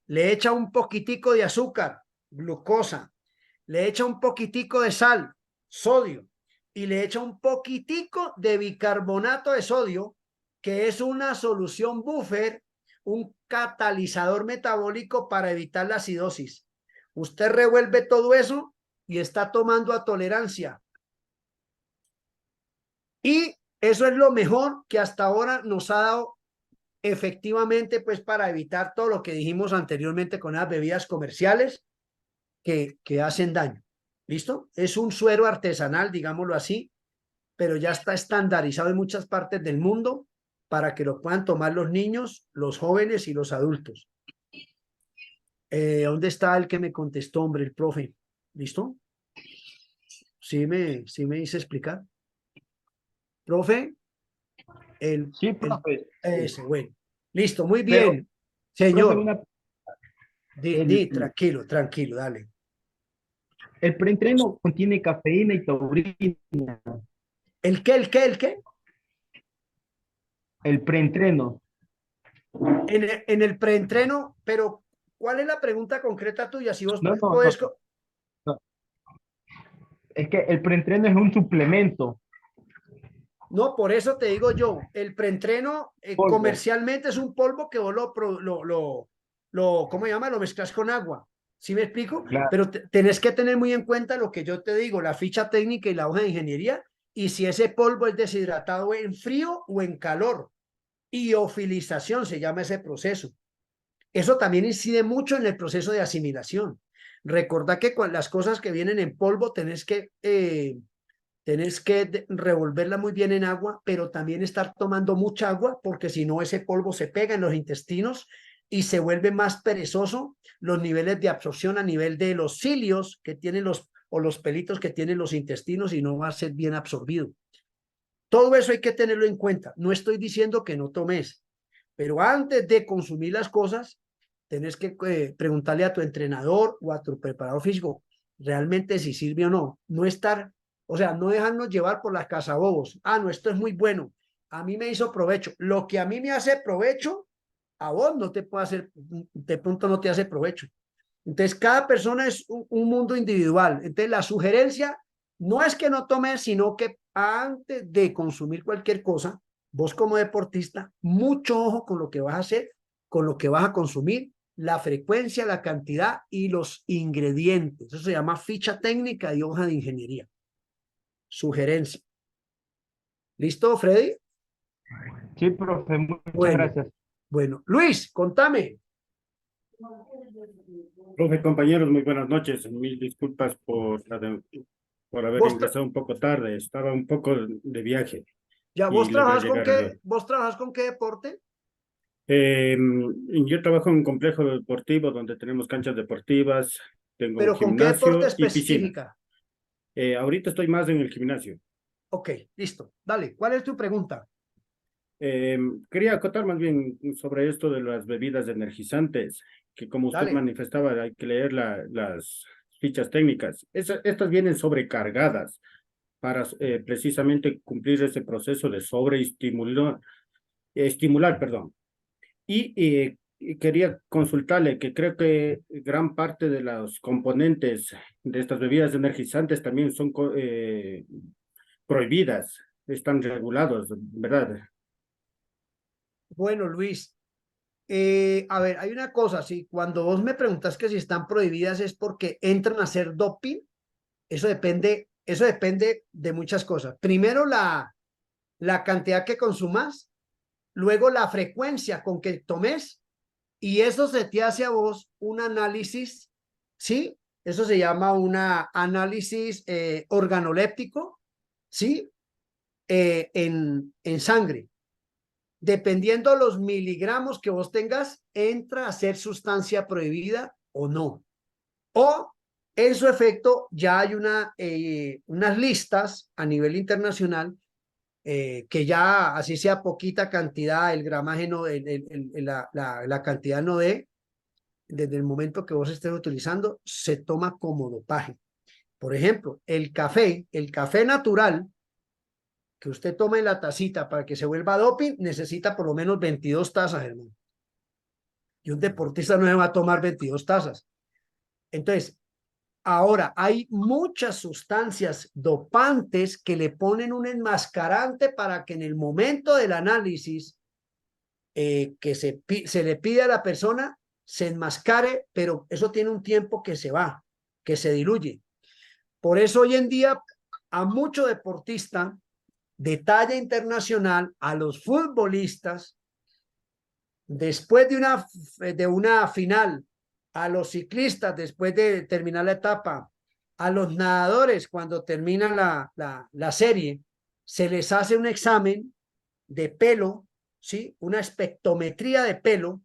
Le echa un poquitico de azúcar, glucosa. Le echa un poquitico de sal, sodio. Y le echa un poquitico de bicarbonato de sodio, que es una solución buffer, un catalizador metabólico para evitar la acidosis. Usted revuelve todo eso y está tomando a tolerancia. Y eso es lo mejor que hasta ahora nos ha dado efectivamente, pues para evitar todo lo que dijimos anteriormente con las bebidas comerciales que hacen daño. ¿Listo? Es un suero artesanal, digámoslo así, pero ya está estandarizado en muchas partes del mundo para que lo puedan tomar los niños, los jóvenes y los adultos. ¿Dónde está el que me contestó, hombre, el profe? ¿Listo? Sí me hice explicar. Profe, Sí, profe. ese, bueno. Listo, muy Pero, bien. profe, Señor, tranquilo, dale. el preentreno contiene cafeína y taurina. ¿El qué? El preentreno. En el preentreno, pero ¿cuál es la pregunta concreta tuya? Si vos No, no, puedes... no. Es que el preentreno es un suplemento. No, por eso te digo yo, el preentreno Polvo. comercialmente es un polvo que vos ¿cómo se llama? Lo mezclas con agua. ¿Sí me explico? Claro. Pero tenés que tener muy en cuenta lo que yo te digo, la ficha técnica y la hoja de ingeniería, y si ese polvo es deshidratado en frío o en calor. Iofilización se llama ese proceso. Eso también incide mucho en el proceso de asimilación. Recordá que las cosas que vienen en polvo tenés que revolverla muy bien en agua, pero también estar tomando mucha agua, porque si no ese polvo se pega en los intestinos y se vuelve más perezoso los niveles de absorción a nivel de los cilios que tienen los pelitos que tienen los intestinos, y no va a ser bien absorbido. Todo eso hay que tenerlo en cuenta. No estoy diciendo que no tomes, pero antes de consumir las cosas, tenés que preguntarle a tu entrenador o a tu preparador físico realmente si sirve o no. No estar, o sea, no dejarnos llevar por las cazabobos. No, esto es muy bueno. A mí me hizo provecho. Lo que a mí me hace provecho, a vos no te puede hacer, de pronto no te hace provecho. Entonces, cada persona es un mundo individual. Entonces, la sugerencia no es que no tomes, sino que antes de consumir cualquier cosa, vos como deportista, mucho ojo con lo que vas a hacer, con lo que vas a consumir, la frecuencia, la cantidad y los ingredientes. Eso se llama ficha técnica y hoja de ingeniería. Sugerencia. ¿Listo, Freddy? Sí, profe, muchas Bueno, gracias. bueno. Luis, contame. Profe, compañeros, muy buenas noches. Mil disculpas por haber Vos, ingresado un poco tarde. Estaba un poco de viaje ya, y ¿vos logré trabajas con llegar qué? ¿Vos trabajas con qué deporte? Eh, yo trabajo en un complejo deportivo donde tenemos canchas deportivas, tengo un ¿Pero con qué deporte gimnasio y piscina. específica? Ahorita estoy más en el gimnasio. Ok, listo. Dale, ¿cuál es tu pregunta? Quería acotar más bien sobre esto de las bebidas energizantes, que como usted Dale. manifestaba, hay que leer las fichas técnicas. Estas vienen sobrecargadas para precisamente cumplir ese proceso de estimular, perdón. Y quería consultarle que creo que gran parte de los componentes de estas bebidas energizantes también son prohibidas. están regulados, ¿verdad? Bueno, Luis, a ver, hay una cosa, sí, cuando vos me preguntas que si están prohibidas es porque entran a hacer doping, eso depende de muchas cosas. Primero, la cantidad que consumas, luego la frecuencia con que tomes, y eso se te hace a vos un análisis, ¿sí? Eso se llama un análisis organoléptico, ¿sí? En sangre. Dependiendo los miligramos que vos tengas, entra a ser sustancia prohibida o no. O en su efecto, ya hay unas listas a nivel internacional que ya así sea poquita cantidad, el gramaje no, la cantidad no de, desde el momento que vos estés utilizando, se toma como dopaje. Por ejemplo, el café natural que usted tome en la tacita para que se vuelva doping, necesita por lo menos 22 tazas, hermano. Y un deportista no se va a tomar 22 tazas. Entonces, ahora hay muchas sustancias dopantes que le ponen un enmascarante para que en el momento del análisis que se le pide a la persona se enmascare, pero eso tiene un tiempo que se va, que se diluye. Por eso hoy en día a mucho deportista de talla internacional, a los futbolistas, después de una final, a los ciclistas después de terminar la etapa, a los nadadores cuando terminan la serie, se les hace un examen de pelo, ¿sí? Una espectrometría de pelo,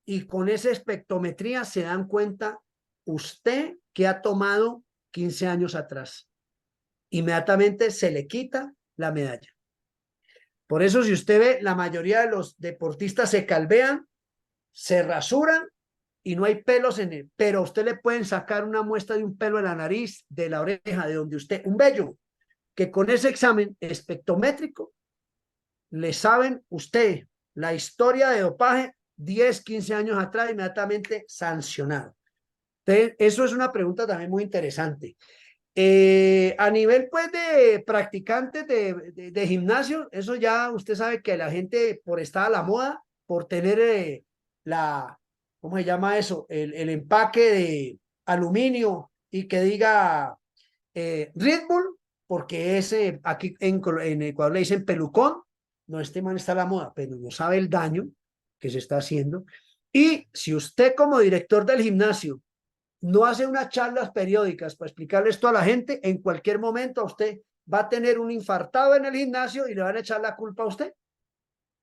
y con esa espectrometría se dan cuenta usted que ha tomado 15 años atrás. Inmediatamente se le quita la medalla. Por eso, si usted ve, la mayoría de los deportistas se calvean, se rasuran y no hay pelos en él, pero a usted le pueden sacar una muestra de un pelo de la nariz, de la oreja, de donde usted, un vello, que con ese examen espectrométrico le saben usted la historia de dopaje 10, 15 años atrás, inmediatamente sancionado. Entonces, eso es una pregunta también muy interesante. A nivel pues de practicantes de gimnasio, eso ya usted sabe que la gente por estar a la moda, por tener ¿cómo se llama eso? El empaque de aluminio y que diga Red Bull, porque ese aquí en Ecuador le dicen pelucón, no, este man está a la moda, pero no sabe el daño que se está haciendo. Y si usted como director del gimnasio no hace unas charlas periódicas para explicarle esto a la gente, en cualquier momento usted va a tener un infartado en el gimnasio y le van a echar la culpa a usted,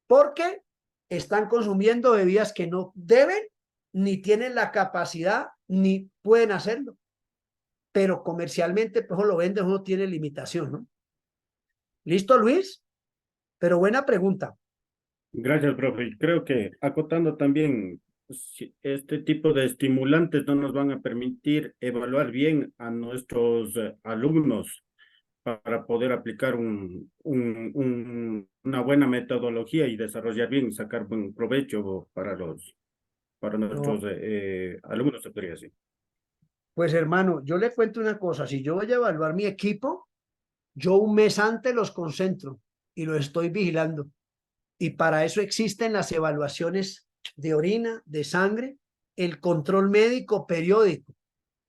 porque están consumiendo bebidas que no deben, ni tienen la capacidad, ni pueden hacerlo. Pero comercialmente, pues lo venden, uno tiene limitación, ¿no? ¿Listo, Luis? Pero buena pregunta. Gracias, profe. Creo que acotando también, este tipo de estimulantes no nos van a permitir evaluar bien a nuestros alumnos para poder aplicar una buena metodología y desarrollar bien, sacar buen provecho para nuestros No, alumnos, se podría decir. pues hermano, yo le cuento una cosa, si yo voy a evaluar mi equipo, yo un mes antes los concentro y los estoy vigilando. Y para eso existen las evaluaciones de orina, de sangre, el control médico periódico,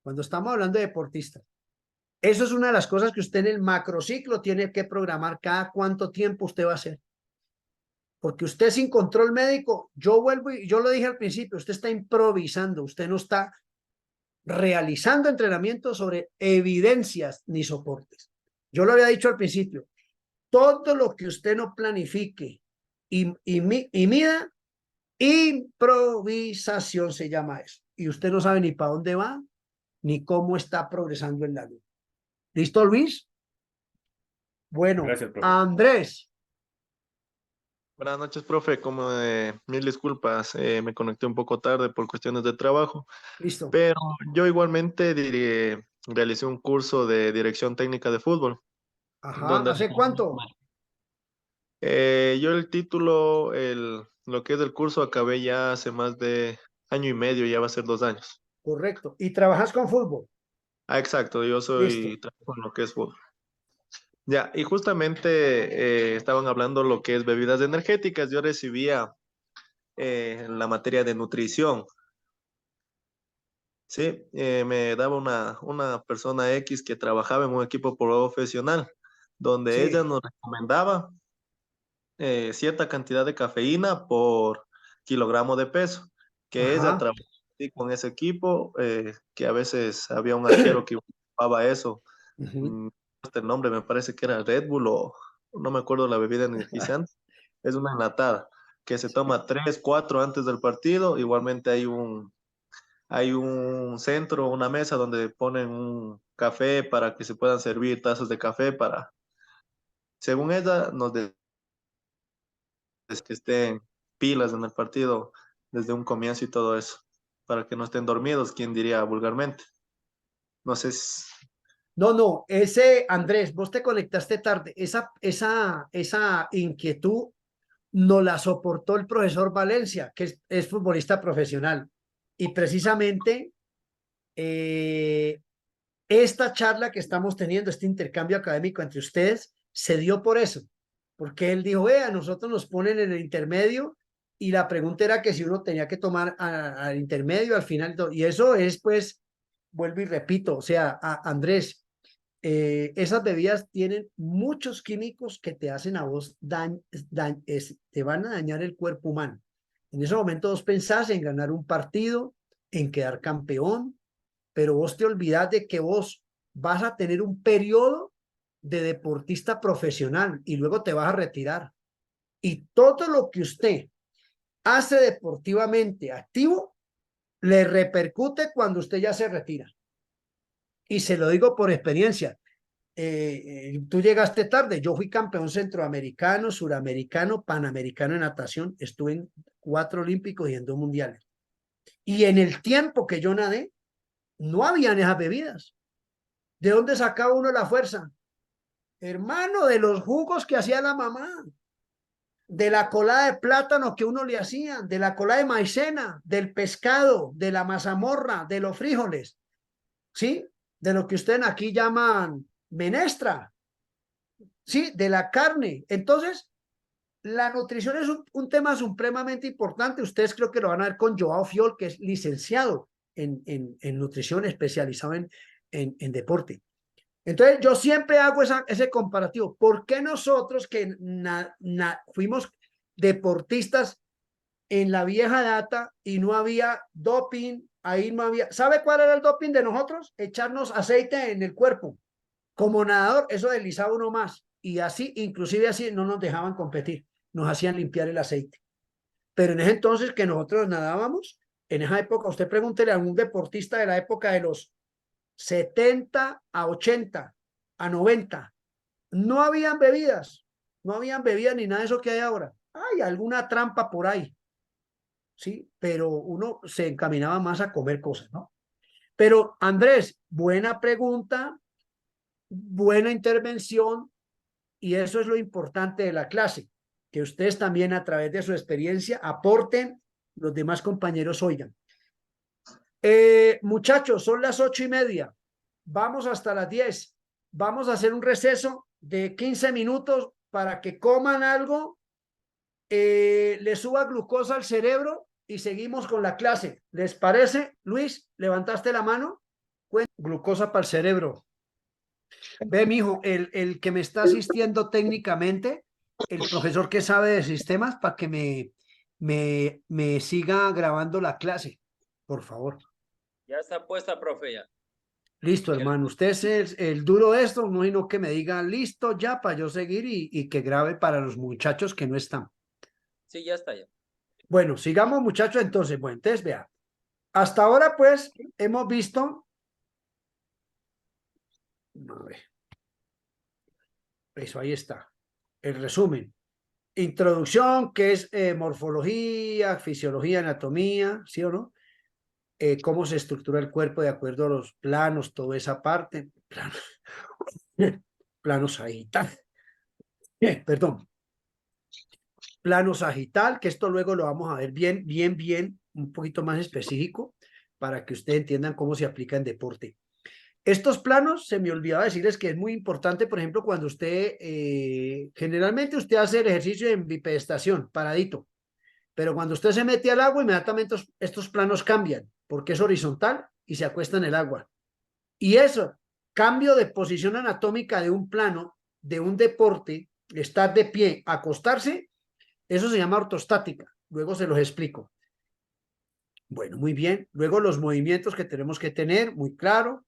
cuando estamos hablando de deportistas. Eso es una de las cosas que usted en el macrociclo tiene que programar cada cuánto tiempo usted va a hacer. Porque usted sin control médico, yo vuelvo y yo lo dije al principio, usted está improvisando, usted no está realizando entrenamiento sobre evidencias ni soportes. Yo lo había dicho al principio, todo lo que usted no planifique y mida, improvisación se llama eso. Y usted no sabe ni para dónde va, ni cómo está progresando en la vida. ¿Listo, Luis? Bueno, Gracias, profe. Andrés. Buenas noches, profe. Como mil disculpas, me conecté un poco tarde por cuestiones de trabajo, Listo. pero yo igualmente realicé un curso de dirección técnica de fútbol. Ajá, Donde ¿hace cuánto? yo el título, lo que es del curso, acabé ya hace más de año y medio, ya va a ser 2 años. Correcto. ¿Y trabajas con fútbol? Ah, exacto, yo Listo. trabajo en lo que es fútbol. Ya, y justamente estaban hablando lo que es bebidas energéticas. Yo recibía la materia de nutrición. Sí, me daba una persona X que trabajaba en un equipo profesional, donde ella Sí, nos recomendaba cierta cantidad de cafeína por kilogramo de peso, que ella ajá. trabajaba así con ese equipo, que a veces había un arquero que ocupaba eso. Ujú. mm, Este nombre me parece que era Red Bull o no me acuerdo la bebida energizante. Es una enlatada que se toma 3, 4 antes del partido. Igualmente hay un centro, una mesa donde ponen un café para que se puedan servir tazas de café para, según ella, que estén pilas en el partido desde un comienzo y todo eso, para que no estén dormidos, quien diría vulgarmente. No sé si... No, no, ese Andrés, vos te conectaste tarde. Esa inquietud no la soportó el profesor Valencia, que es futbolista profesional. Y precisamente eh, esta charla que estamos teniendo, este intercambio académico entre ustedes, se dio por eso, porque él dijo, a nosotros nos ponen en el intermedio y la pregunta era que si uno tenía que tomar al intermedio, al final, y eso es pues, vuelvo y repito, o sea, Andrés, esas bebidas tienen muchos químicos que te hacen a vos te van a dañar el cuerpo humano. En ese momento vos pensás en ganar un partido, en quedar campeón, pero vos te olvidás de que vos vas a tener un periodo de deportista profesional y luego te vas a retirar. Y todo lo que usted hace deportivamente activo le repercute cuando usted ya se retira. Y se lo digo por experiencia. Tú llegaste tarde, yo fui campeón centroamericano, suramericano, panamericano en natación, estuve en 4 olímpicos y en 2 mundiales. Y en el tiempo que yo nadé, no habían esas bebidas. ¿De dónde sacaba uno la fuerza? Hermano, de los jugos que hacía la mamá, de la colada de plátano que uno le hacía, de la colada de maicena, del pescado, de la mazamorra, de los frijoles, ¿sí? De lo que ustedes aquí llaman menestra, ¿sí? De la carne. Entonces, la nutrición es un tema supremamente importante. Ustedes creo que lo van a ver con Joao Fiol, que es licenciado en nutrición, especializado en deporte. Entonces, yo siempre hago ese comparativo. ¿Por qué nosotros que fuimos deportistas en la vieja data y no había doping, ahí no había... ¿Sabe cuál era el doping de nosotros? Echarnos aceite en el cuerpo. Como nadador, eso deslizaba uno más. Y así, inclusive así, no nos dejaban competir. Nos hacían limpiar el aceite. Pero en ese entonces que nosotros nadábamos, en esa época, usted pregúntele a un deportista de la época de los 70 a 80, a 90. No habían bebidas, no habían bebidas ni nada de eso que hay ahora. Hay alguna trampa por ahí, ¿sí? Pero uno se encaminaba más a comer cosas, ¿no? Pero Andrés, buena pregunta, buena intervención, y eso es lo importante de la clase, que ustedes también a través de su experiencia aporten, los demás compañeros oigan. Muchachos, son las 8:30. Vamos hasta las 10. Vamos a hacer un receso de 15 minutos para que coman algo, le suba glucosa al cerebro y seguimos con la clase. ¿Les parece? Luis, ¿levantaste la mano? Glucosa para el cerebro. Ve, mijo, el que me está asistiendo técnicamente, el profesor que sabe de sistemas, para que me siga grabando la clase, por favor. Ya está puesta, profe, ya. Listo, hermano. Usted es el duro de esto, no sino que me diga listo ya para yo seguir y que grabe para los muchachos que no están. Sí, ya está, ya. Bueno, sigamos, muchachos. Entonces, bueno, entonces vea. Hasta ahora, pues, hemos visto. A ver, eso ahí está. El resumen. Introducción, que es morfología, fisiología, anatomía, ¿sí o no? Cómo se estructura el cuerpo de acuerdo a los planos, toda esa parte. Plano sagital. Perdón. Plano sagital, que esto luego lo vamos a ver bien, un poquito más específico para que ustedes entiendan cómo se aplica en deporte. Estos planos, se me olvidaba decirles que es muy importante, por ejemplo, cuando usted, generalmente usted hace el ejercicio en bipedestación, paradito, pero cuando usted se mete al agua, inmediatamente estos planos cambian, porque es horizontal y se acuesta en el agua. Y eso, cambio de posición anatómica de un plano, de un deporte, estar de pie, acostarse, eso se llama ortostática. Luego se los explico. Bueno, muy bien. Luego los movimientos que tenemos que tener, muy claro,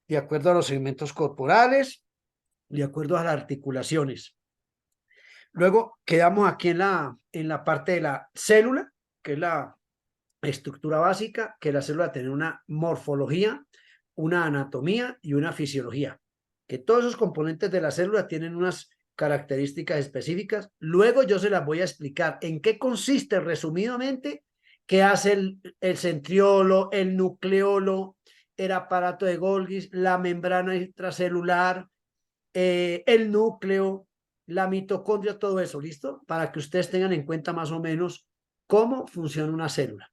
de acuerdo a los segmentos corporales, de acuerdo a las articulaciones. Luego quedamos aquí en la parte de la célula, que es la estructura básica, que la célula tiene una morfología, una anatomía y una fisiología. Que todos esos componentes de la célula tienen unas características específicas. Luego yo se las voy a explicar en qué consiste resumidamente, qué hace el centriolo, el nucleolo, el aparato de Golgi, la membrana intracelular, el núcleo, la mitocondria, todo eso, ¿listo? Para que ustedes tengan en cuenta más o menos cómo funciona una célula.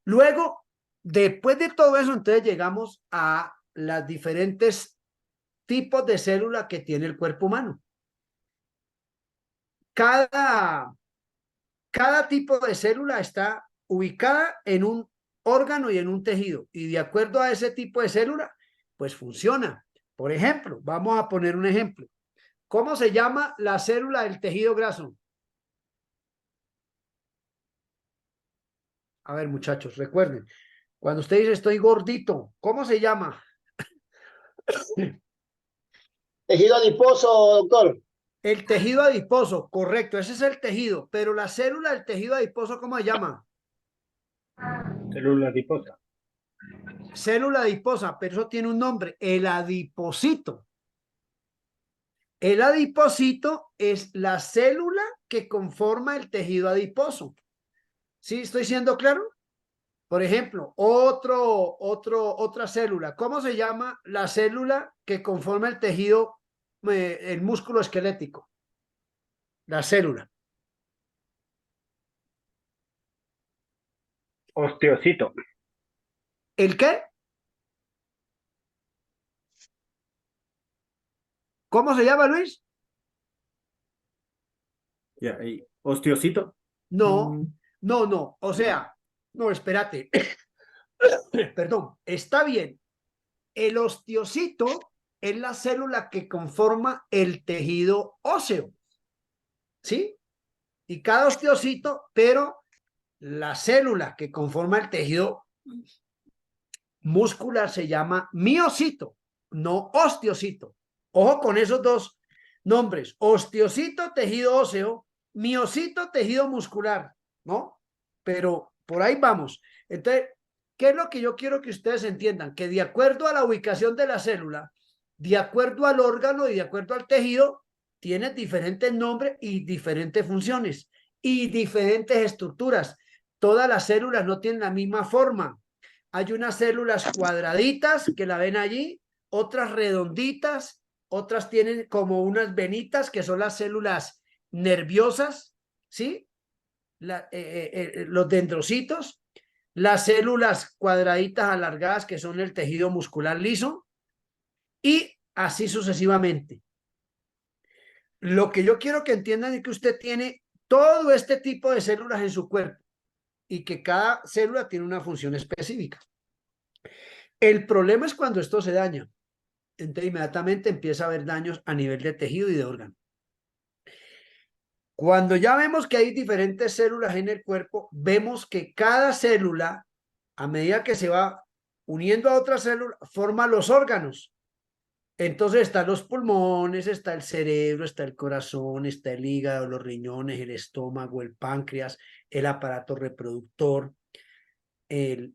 Luego, después de todo eso, entonces llegamos a las diferentes tipos de células que tiene el cuerpo humano. Cada tipo de célula está ubicada en un órgano y en un tejido, y de acuerdo a ese tipo de célula, pues funciona. Por ejemplo, vamos a poner un ejemplo. ¿Cómo se llama la célula del tejido graso? A ver, muchachos, recuerden, cuando usted dice estoy gordito, ¿cómo se llama? Tejido adiposo, doctor. El tejido adiposo, correcto, ese es el tejido, pero la célula del tejido adiposo, ¿cómo se llama? Célula adiposa. Célula adiposa, pero eso tiene un nombre, el adipocito. El adipocito es la célula que conforma el tejido adiposo. ¿Sí? ¿Estoy siendo claro? Por ejemplo, otra célula. ¿Cómo se llama la célula que conforma el tejido, el músculo esquelético? La célula. Osteocito. ¿El qué? ¿Cómo se llama, Luis? Ya, osteocito. No, no. O sea, no, espérate. Perdón, está bien. El osteocito es la célula que conforma el tejido óseo. ¿Sí? Y cada osteocito, pero la célula que conforma el tejido muscular se llama miocito, no osteocito. Ojo con esos dos nombres: osteocito, tejido óseo; miocito, tejido muscular, ¿no? Pero por ahí vamos. Entonces, ¿qué es lo que yo quiero que ustedes entiendan? Que de acuerdo a la ubicación de la célula, de acuerdo al órgano y de acuerdo al tejido, tiene diferentes nombres y diferentes funciones y diferentes estructuras. Todas las células no tienen la misma forma. Hay unas células cuadraditas que la ven allí, otras redonditas, otras tienen como unas venitas que son las células nerviosas, ¿sí? Los dendrocitos, las células cuadraditas alargadas que son el tejido muscular liso, y así sucesivamente. Lo que yo quiero que entiendan es que usted tiene todo este tipo de células en su cuerpo y que cada célula tiene una función específica. El problema es cuando esto se daña. Entonces inmediatamente empieza a haber daños a nivel de tejido y de órgano. Cuando ya vemos que hay diferentes células en el cuerpo, vemos que cada célula, a medida que se va uniendo a otra célula, forma los órganos. Entonces están los pulmones, está el cerebro, está el corazón, está el hígado, los riñones, el estómago, el páncreas, el aparato reproductor, el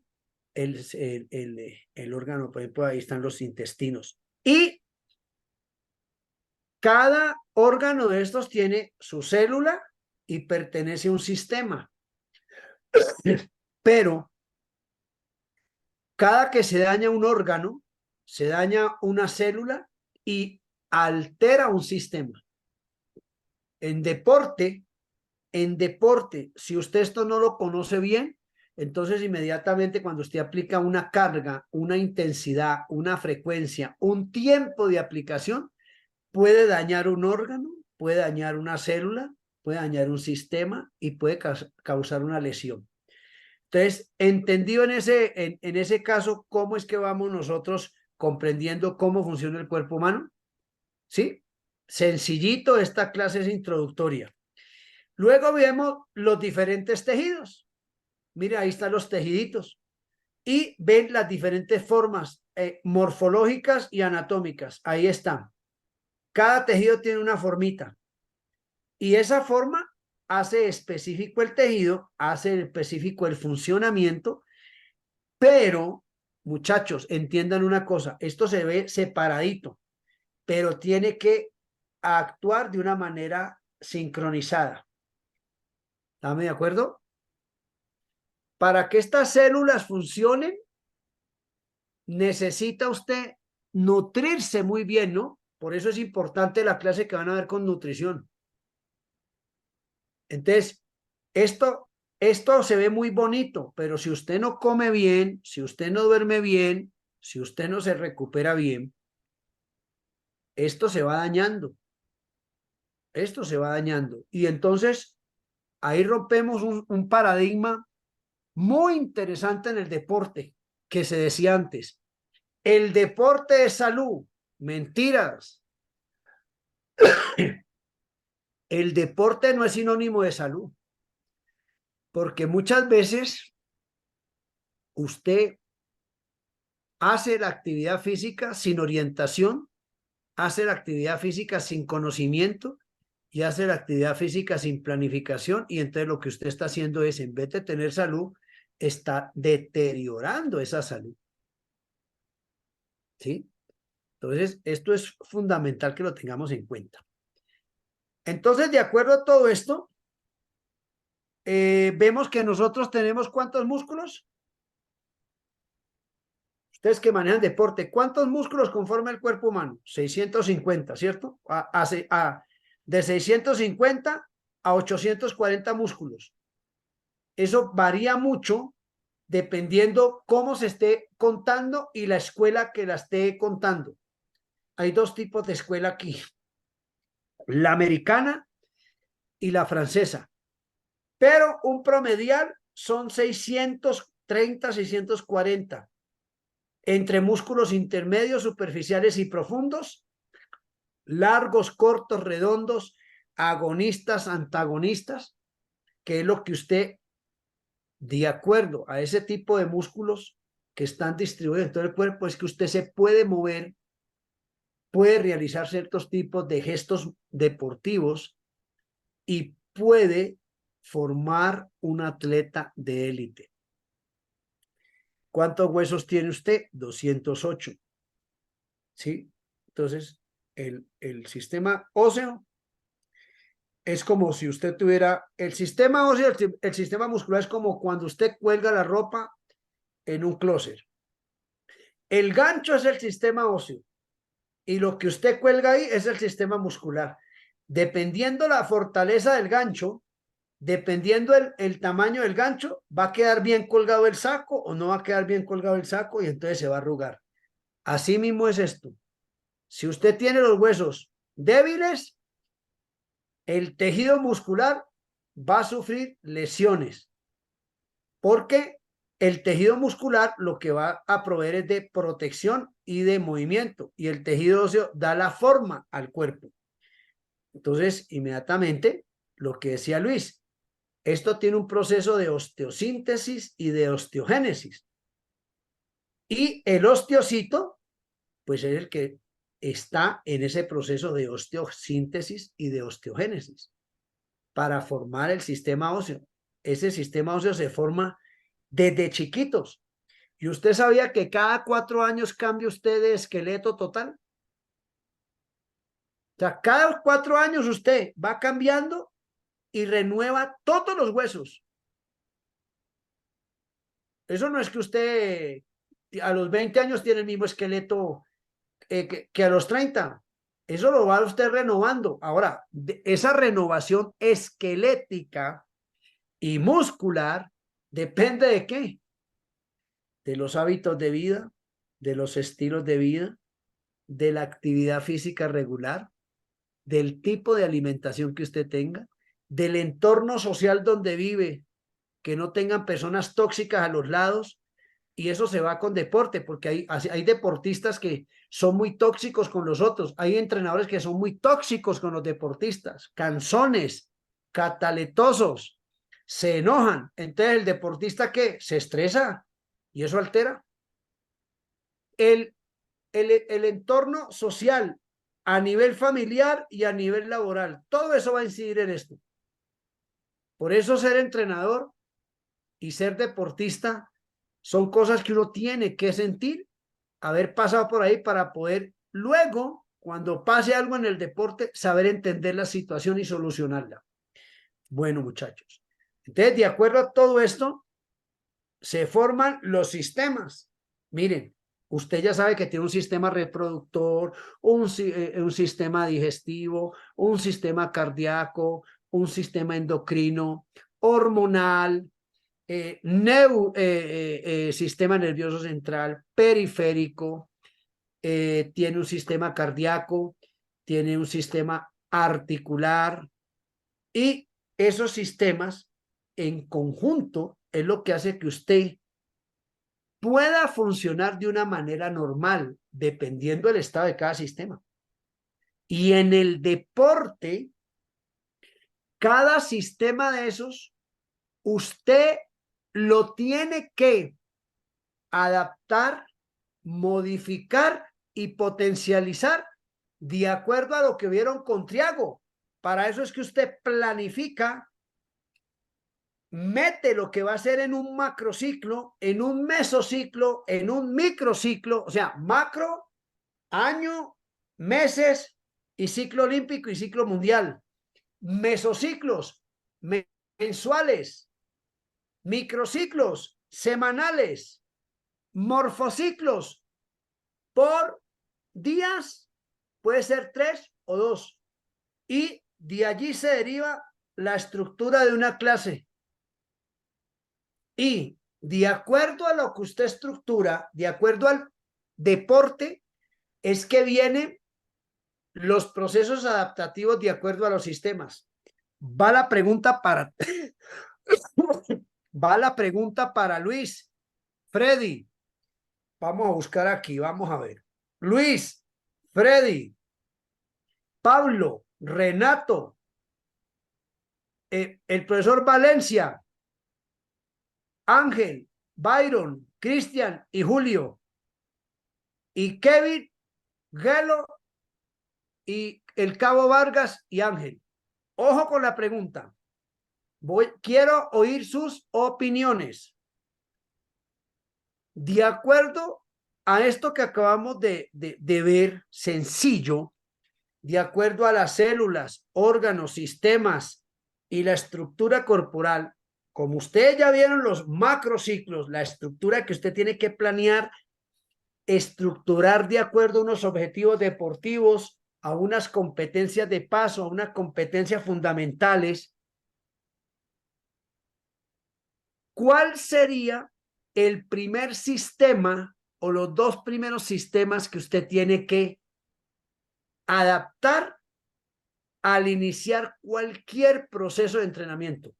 órgano, por ejemplo, ahí están los intestinos. Y cada órgano de estos tiene su célula y pertenece a un sistema. Pero cada que se daña un órgano, se daña una célula y altera un sistema. En deporte, si usted esto no lo conoce bien, entonces inmediatamente cuando usted aplica una carga, una intensidad, una frecuencia, un tiempo de aplicación, puede dañar un órgano, puede dañar una célula, puede dañar un sistema y puede causar una lesión. Entonces, entendido en ese caso, ¿cómo es que vamos nosotros comprendiendo cómo funciona el cuerpo humano? ¿Sí? Sencillito, esta clase es introductoria. Luego vemos los diferentes tejidos. Mira, ahí están los tejiditos. Y ven las diferentes formas morfológicas y anatómicas. Ahí están. Cada tejido tiene una formita. Y esa forma hace específico el tejido, hace específico el funcionamiento, pero, muchachos, entiendan una cosa, esto se ve separadito, pero tiene que actuar de una manera sincronizada. ¿Estamos de acuerdo? Para que estas células funcionen, necesita usted nutrirse muy bien, ¿no? Por eso es importante la clase que van a ver con nutrición. Entonces, esto se ve muy bonito, pero si usted no come bien, si usted no duerme bien, si usted no se recupera bien, esto se va dañando. Esto se va dañando. Y entonces, ahí rompemos un paradigma muy interesante en el deporte, que se decía antes. El deporte es salud. Mentiras. El deporte no es sinónimo de salud. Porque muchas veces usted hace la actividad física sin orientación, hace la actividad física sin conocimiento y hace la actividad física sin planificación, y entonces lo que usted está haciendo es, en vez de tener salud, está deteriorando esa salud. ¿Sí? Entonces, esto es fundamental que lo tengamos en cuenta. Entonces, de acuerdo a todo esto, vemos que nosotros tenemos ¿cuántos músculos? Ustedes que manejan deporte, ¿cuántos músculos conforma el cuerpo humano? 650, ¿cierto? De 650 a 840 músculos. Eso varía mucho dependiendo cómo se esté contando y la escuela que la esté contando. Hay dos tipos de escuela aquí, la americana y la francesa, pero un promedial son 630, 640. Entre músculos intermedios, superficiales y profundos, largos, cortos, redondos, agonistas, antagonistas, que es lo que usted, de acuerdo a ese tipo de músculos que están distribuidos en todo el cuerpo, es que usted se puede mover, puede realizar ciertos tipos de gestos deportivos y puede formar un atleta de élite. ¿Cuántos huesos tiene usted? 208. ¿Sí? Entonces, el sistema óseo es como si usted tuviera, el sistema óseo, el sistema muscular es como cuando usted cuelga la ropa en un closet. El gancho es el sistema óseo y lo que usted cuelga ahí es el sistema muscular. Dependiendo la fortaleza del gancho, dependiendo el tamaño del gancho, va a quedar bien colgado el saco o no va a quedar bien colgado el saco y entonces se va a arrugar. Así mismo es esto. Si usted tiene los huesos débiles, el tejido muscular va a sufrir lesiones, porque el tejido muscular lo que va a proveer es de protección y de movimiento, y el tejido óseo da la forma al cuerpo. Entonces, inmediatamente, lo que decía Luis, esto tiene un proceso de osteosíntesis y de osteogénesis. Y el osteocito, pues es el que está en ese proceso de osteosíntesis y de osteogénesis para formar el sistema óseo. Ese sistema óseo se forma desde chiquitos. ¿Y usted sabía que cada 4 años cambia usted de esqueleto total? O sea, cada 4 años usted va cambiando y renueva todos los huesos. Eso no es que usted a los 20 años tiene el mismo esqueleto que a los 30. Eso lo va usted renovando. Ahora, esa renovación esquelética y muscular ¿Depende de qué? De los hábitos de vida, de los estilos de vida, de la actividad física regular, del tipo de alimentación que usted tenga, del entorno social donde vive, que no tengan personas tóxicas a los lados, y eso se va con deporte, porque hay deportistas que son muy tóxicos con los otros, hay entrenadores que son muy tóxicos con los deportistas, cansones, cataletosos, se enojan, entonces el deportista que se estresa y eso altera. El entorno social a nivel familiar y a nivel laboral, todo eso va a incidir en esto. Por eso ser entrenador y ser deportista son cosas que uno tiene que sentir, haber pasado por ahí para poder luego, cuando pase algo en el deporte, saber entender la situación y solucionarla. Bueno, muchachos, entonces, de acuerdo a todo esto, se forman los sistemas. Miren, usted ya sabe que tiene un sistema reproductor, un sistema digestivo, un sistema cardíaco, un sistema endocrino, hormonal, sistema nervioso central, periférico, tiene un sistema cardíaco, tiene un sistema articular, y esos sistemas en conjunto es lo que hace que usted pueda funcionar de una manera normal, dependiendo del estado de cada sistema. Y en el deporte, cada sistema de esos, usted lo tiene que adaptar, modificar y potencializar de acuerdo a lo que vieron con Triago. Para eso es que usted planifica, mete lo que va a hacer en un macrociclo, en un mesociclo, en un microciclo, o sea, macro, año, meses y ciclo olímpico y ciclo mundial. Mesociclos mensuales, microciclos semanales, morfociclos por días, puede ser 3 o 2. Y de allí se deriva la estructura de una clase. Y de acuerdo a lo que usted estructura, de acuerdo al deporte, es que vienen los procesos adaptativos de acuerdo a los sistemas. Va la pregunta para va la pregunta para Luis. Freddy, vamos a buscar aquí, vamos a ver. Luis, Freddy, Pablo, Renato, el profesor Valencia, Ángel, Byron, Cristian y Julio, y Kevin, Gelo y el Cabo Vargas y Ángel. Ojo con la pregunta. Quiero oír sus opiniones. De acuerdo a esto que acabamos de ver, sencillo, de acuerdo a las células, órganos, sistemas y la estructura corporal, como ustedes ya vieron los macrociclos, la estructura que usted tiene que planear, estructurar de acuerdo a unos objetivos deportivos, a unas competencias de paso, a unas competencias fundamentales. ¿Cuál sería el primer sistema o los dos primeros sistemas que usted tiene que adaptar al iniciar cualquier proceso de entrenamiento?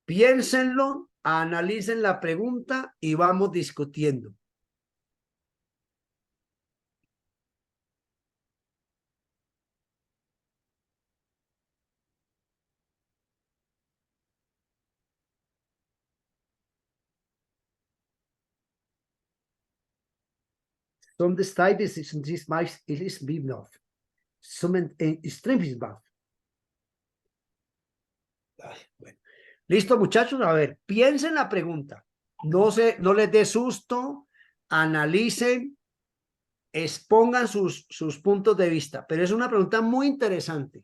Piénsenlo, analicen la pregunta y vamos discutiendo. Som de tijd is Bibelov. Som extremismo. Bueno. Listo, muchachos. A ver, piensen la pregunta. No les dé susto, analicen, expongan sus puntos de vista. Pero es una pregunta muy interesante,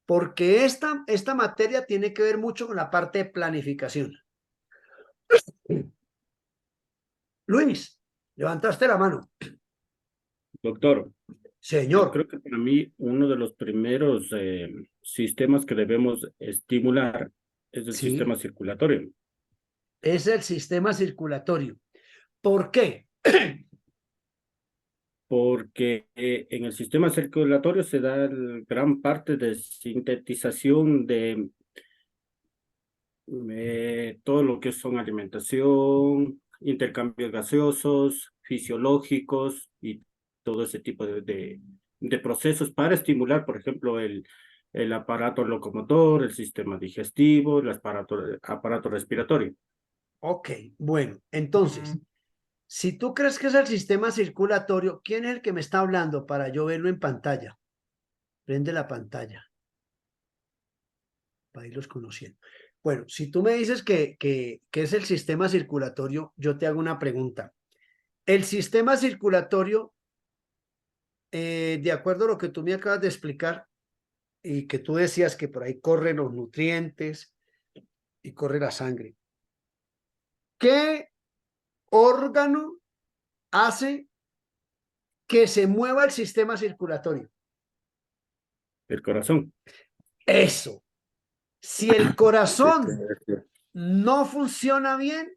porque esta materia tiene que ver mucho con la parte de planificación. Luis, levantaste la mano. Doctor, Señor. Creo que para mí uno de los primeros sistemas que debemos estimular es el Sí, sistema circulatorio. es el sistema circulatorio. ¿Por qué? Porque en el sistema circulatorio se da gran parte de sintetización de todo lo que son alimentación, intercambios gaseosos, fisiológicos y todo ese tipo de procesos para estimular, por ejemplo, el aparato locomotor, el sistema digestivo, el aparato respiratorio. Ok, bueno, entonces, si tú crees que es el sistema circulatorio, ¿quién es el que me está hablando para yo verlo en pantalla? Prende la pantalla para irlos conociendo. Bueno, si tú me dices que es el sistema circulatorio, yo te hago una pregunta. El sistema circulatorio, de acuerdo a lo que tú me acabas de explicar y que tú decías que por ahí corren los nutrientes y corre la sangre, ¿qué órgano hace que se mueva el sistema circulatorio? El corazón. Eso. Si el corazón no funciona bien,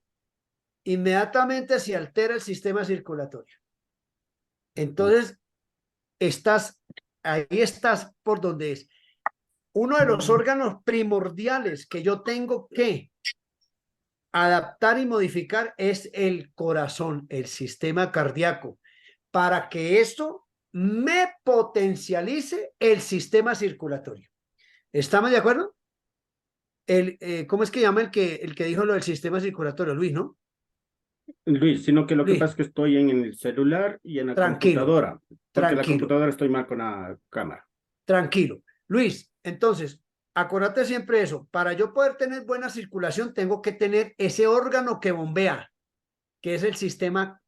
inmediatamente se altera el sistema circulatorio. Entonces, ahí estás por donde es. Uno de los órganos primordiales que yo tengo que adaptar y modificar es el corazón, el sistema cardíaco, para que esto me potencialice el sistema circulatorio. ¿Estamos de acuerdo? ¿Cómo es que llama el que dijo lo del sistema circulatorio? Luis, ¿no? Luis, sino que lo que Luis, pasa es que estoy en el celular y en la tranquilo, computadora, porque la tranquilo, computadora estoy mal con la cámara. tranquilo. Luis, entonces, acuérdate siempre eso. Para yo poder tener buena circulación, tengo que tener ese órgano que bombea, que es el sistema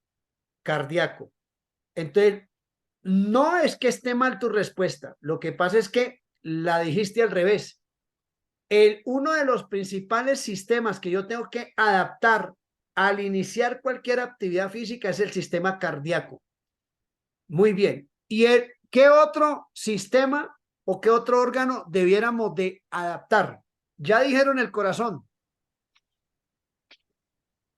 cardíaco. Entonces, no es que esté mal tu respuesta. Lo que pasa es que la dijiste al revés. Uno de los principales sistemas que yo tengo que adaptar al iniciar cualquier actividad física es el sistema cardíaco. Muy bien. ¿Y qué otro sistema o qué otro órgano debiéramos de adaptar? Ya dijeron el corazón.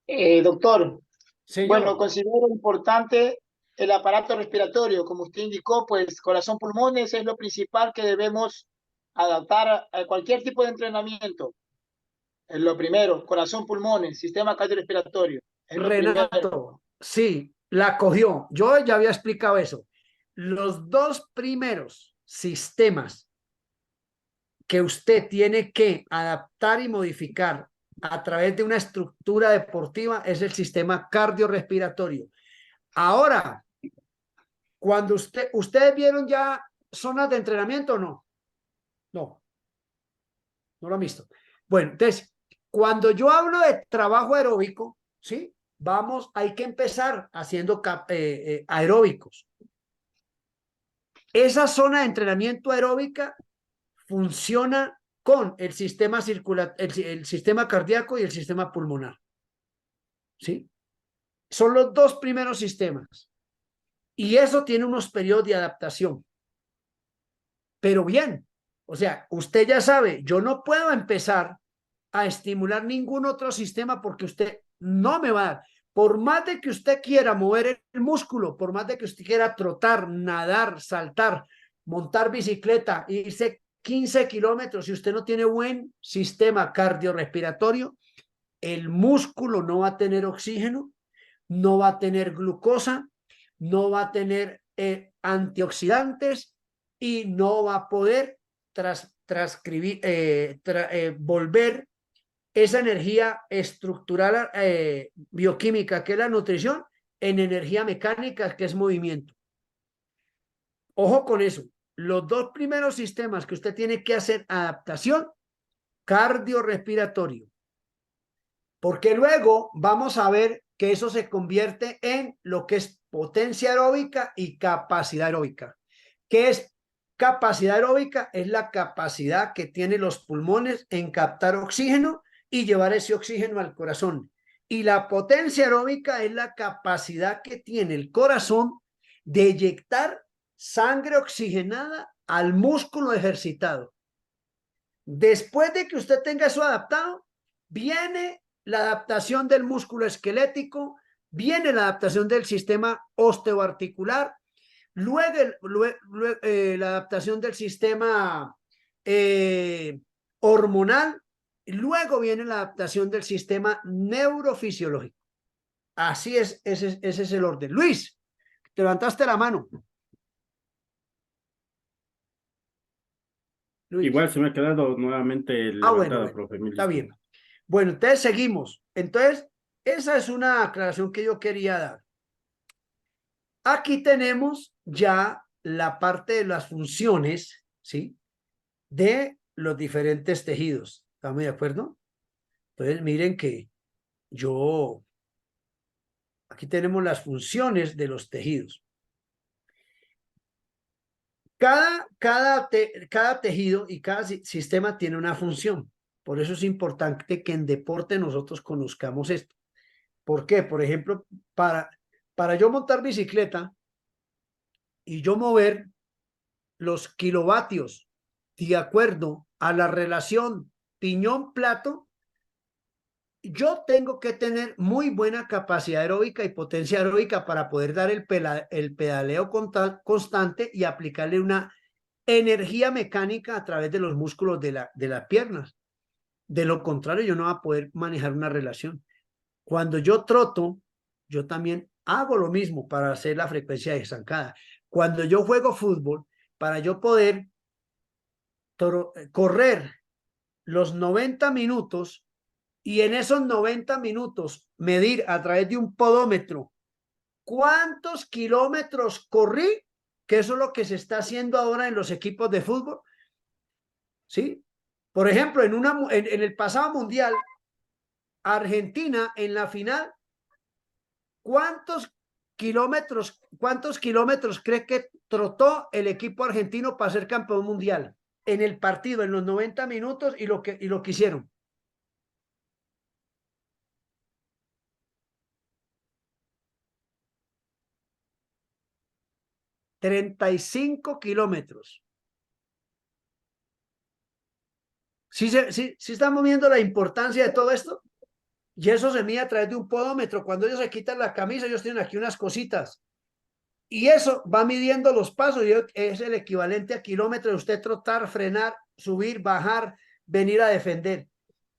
Doctor, bueno, Señor, considero importante el aparato respiratorio. Como usted indicó, pues corazón, pulmones es lo principal que debemos adaptar a cualquier tipo de entrenamiento. Es lo primero, corazón, pulmones, sistema cardiorrespiratorio. Es lo primero. Renato, sí, la cogió. Yo ya había explicado eso. Los dos primeros sistemas que usted tiene que adaptar y modificar a través de una estructura deportiva es el sistema cardiorrespiratorio. Ahora, cuando ustedes vieron ya zonas de entrenamiento o no, no lo han visto. Bueno, entonces, cuando yo hablo de trabajo aeróbico, ¿sí? Hay que empezar haciendo aeróbicos. Esa zona de entrenamiento aeróbica funciona con el sistema el sistema cardíaco y el sistema pulmonar. ¿Sí? Son los dos primeros sistemas. Y eso tiene unos periodos de adaptación. Pero bien, o sea, usted ya sabe, yo no puedo empezar a estimular ningún otro sistema porque usted no me va a dar. Por más de que usted quiera mover el músculo, por más de que usted quiera trotar, nadar, saltar, montar bicicleta, irse 15 kilómetros, si usted no tiene buen sistema cardiorrespiratorio, el músculo no va a tener oxígeno, no va a tener glucosa, no va a tener antioxidantes y no va a poder volver esa energía estructural bioquímica que es la nutrición en energía mecánica que es movimiento. Ojo con eso. Los dos primeros sistemas que usted tiene que hacer adaptación cardiorrespiratorio. Porque luego vamos a ver que eso se convierte en lo que es potencia aeróbica y capacidad aeróbica. ¿Qué es capacidad aeróbica? Es la capacidad que tienen los pulmones en captar oxígeno y llevar ese oxígeno al corazón. Y la potencia aeróbica es la capacidad que tiene el corazón de eyectar sangre oxigenada al músculo ejercitado. Después de que usted tenga eso adaptado, viene la adaptación del músculo esquelético, viene la adaptación del sistema osteoarticular, luego la adaptación del sistema hormonal, y luego viene la adaptación del sistema neurofisiológico. Así es, ese es el orden. Luis, te levantaste la mano. Luis. Igual se me ha quedado nuevamente levantada, Bueno, profe. está bien. Bueno, entonces seguimos. Entonces, esa es una aclaración que yo quería dar. Aquí tenemos ya la parte de las funciones, ¿sí? De los diferentes tejidos. ¿Estamos de acuerdo? Entonces, miren que aquí tenemos las funciones de los tejidos. Cada tejido y cada sistema tiene una función. Por eso es importante que en deporte nosotros conozcamos esto. ¿Por qué? Por ejemplo, para yo montar bicicleta y yo mover los kilovatios de acuerdo a la relación piñón-plato, yo tengo que tener muy buena capacidad aeróbica y potencia aeróbica para poder dar el pedaleo constante y aplicarle una energía mecánica a través de los músculos de las piernas. De lo contrario, yo no voy a poder manejar una relación. Cuando yo troto, yo también hago lo mismo para hacer la frecuencia de zancada. Cuando yo juego fútbol, para yo poder correr los 90 minutos y en esos 90 minutos medir a través de un podómetro cuántos kilómetros corrí, que eso es lo que se está haciendo ahora en los equipos de fútbol, ¿sí? Por ejemplo, en el pasado mundial, Argentina en la final, ¿cuántos kilómetros cree que trotó el equipo argentino para ser campeón mundial? En el partido, en los 90 minutos y lo que hicieron. $35 kilómetros. ¿Sí estamos viendo la importancia de todo esto? Y eso se mide a través de un podómetro. Cuando ellos se quitan la camisa, ellos tienen aquí unas cositas. Y eso va midiendo los pasos. Y es el equivalente a kilómetros de usted trotar, frenar, subir, bajar, venir a defender.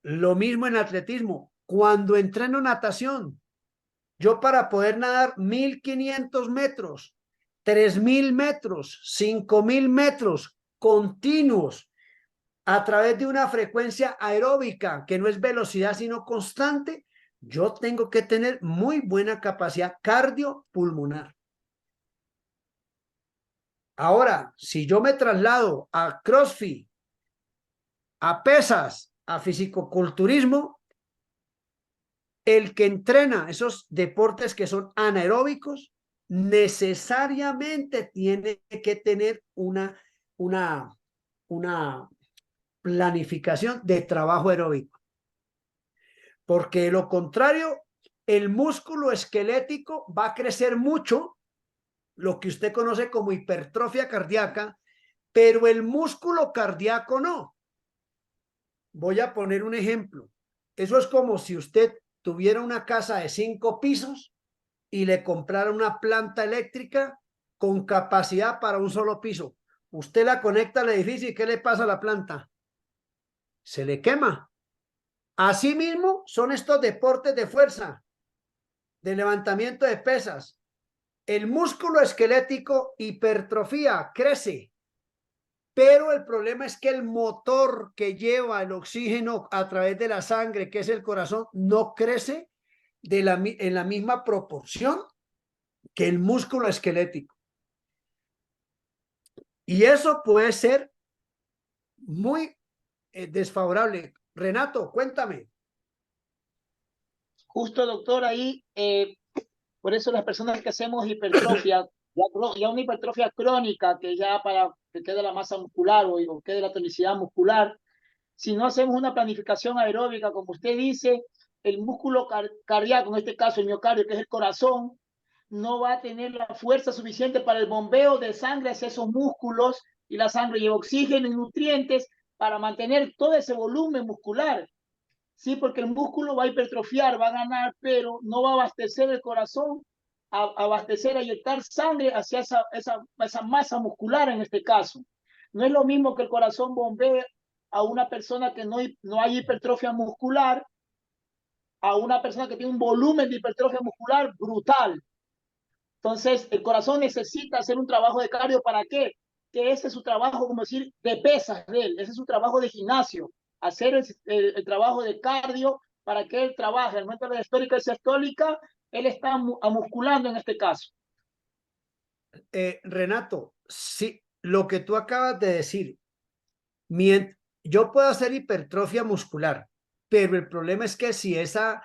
Lo mismo en atletismo. Cuando entreno natación, yo para poder nadar 1500 metros, 3000 metros, 5000 metros continuos a través de una frecuencia aeróbica que no es velocidad sino constante, yo tengo que tener muy buena capacidad cardiopulmonar. Ahora, si yo me traslado a CrossFit, a pesas, a fisicoculturismo, el que entrena esos deportes que son anaeróbicos necesariamente tiene que tener una planificación de trabajo aeróbico. Porque de lo contrario, el músculo esquelético va a crecer mucho, lo que usted conoce como hipertrofia cardíaca, pero el músculo cardíaco no. Voy a poner un ejemplo. Eso es como si usted tuviera una casa de 5 pisos y le comprara una planta eléctrica con capacidad para un solo piso. Usted la conecta al edificio y ¿qué le pasa a la planta? Se le quema. Asimismo, son estos deportes de fuerza, de levantamiento de pesas. El músculo esquelético hipertrofia, crece, pero el problema es que el motor que lleva el oxígeno a través de la sangre, que es el corazón, no crece en la misma proporción que el músculo esquelético. Y eso puede ser muy desfavorable. Renato, cuéntame. Justo, doctor, ahí, por eso las personas que hacemos hipertrofia, ya una hipertrofia crónica, que ya para que quede la masa muscular o quede la tonicidad muscular, si no hacemos una planificación aeróbica, como usted dice, el músculo cardíaco, en este caso el miocardio, que es el corazón, no va a tener la fuerza suficiente para el bombeo de sangre hacia esos músculos, y la sangre lleva oxígeno y nutrientes para mantener todo ese volumen muscular. Sí, porque el músculo va a hipertrofiar, va a ganar, pero no va a abastecer el corazón, a abastecer, a inyectar sangre hacia esa masa muscular en este caso. No es lo mismo que el corazón bombee a una persona que no hay hipertrofia muscular, a una persona que tiene un volumen de hipertrofia muscular brutal. Entonces, el corazón necesita hacer un trabajo de cardio. ¿Para qué? Que ese es su trabajo, como decir, de pesas de él. Ese es su trabajo de gimnasio. Hacer el trabajo de cardio para que él trabaje. Al momento de la diastólica y sistólica, él está musculando en este caso. Renato, sí, lo que tú acabas de decir, yo puedo hacer hipertrofia muscular, pero el problema es que si esa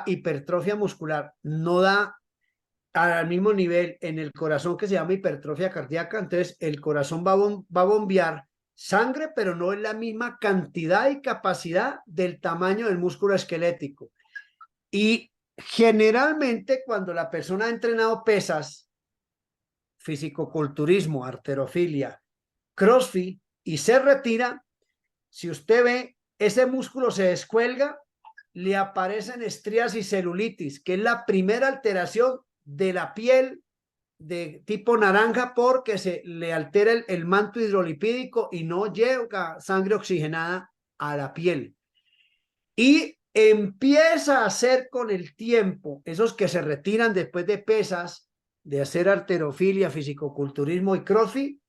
hipertrofia muscular no da al mismo nivel en el corazón, que se llama hipertrofia cardíaca, entonces el corazón va a bombear sangre, pero no en la misma cantidad y capacidad del tamaño del músculo esquelético. Y generalmente cuando la persona ha entrenado pesas, fisicoculturismo, halterofilia, CrossFit, y se retira, si usted ve, ese músculo se descuelga, le aparecen estrías y celulitis, que es la primera alteración de la piel de tipo naranja, porque se le altera el manto hidrolipídico y no llega sangre oxigenada a la piel. Y empieza a hacer con el tiempo, esos que se retiran después de pesas, de hacer halterofilia, fisicoculturismo y CrossFit,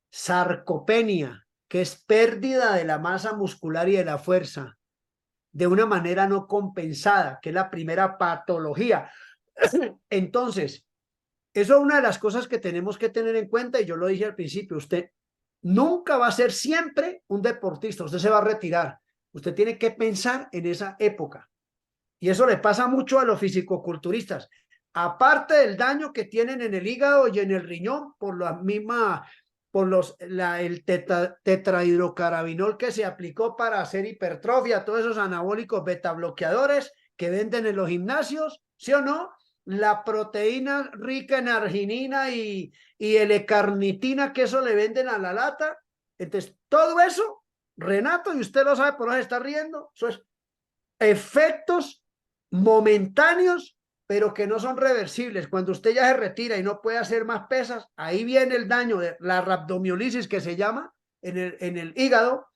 sarcopenia, que es pérdida de la masa muscular y de la fuerza de una manera no compensada, que es la primera patología. Entonces, eso es una de las cosas que tenemos que tener en cuenta, y yo lo dije al principio, usted nunca va a ser siempre un deportista, usted se va a retirar, usted tiene que pensar en esa época, y eso le pasa mucho a los fisicoculturistas, aparte del daño que tienen en el hígado y en el riñón por la misma, por el tetrahidrocarabinol que se aplicó para hacer hipertrofia, todos esos anabólicos beta bloqueadores que venden en los gimnasios, ¿sí o no? La proteína rica en arginina y L-carnitina, que eso le venden a la lata. Entonces, todo eso, Renato, y usted lo sabe, por eso se está riendo, eso es efectos momentáneos, pero que no son reversibles. Cuando usted ya se retira y no puede hacer más pesas, ahí viene el daño de la rhabdomiolisis, que se llama en el hígado,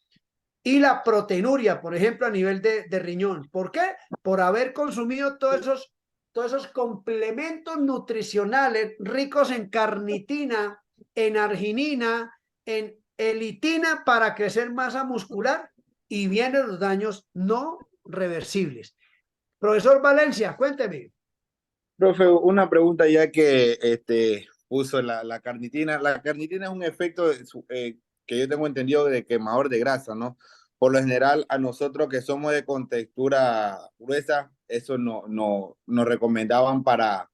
y la proteinuria, por ejemplo, a nivel de riñón. ¿Por qué? Por haber consumido todos esos complementos nutricionales ricos en carnitina, en arginina, en L-litina para crecer masa muscular, y vienen los daños no reversibles. Profesor Valencia, cuénteme. Profe, una pregunta ya que puso la carnitina. La carnitina es un efecto que yo tengo entendido de quemador de grasa, ¿no? Por lo general, a nosotros que somos de contextura gruesa, eso nos recomendaban para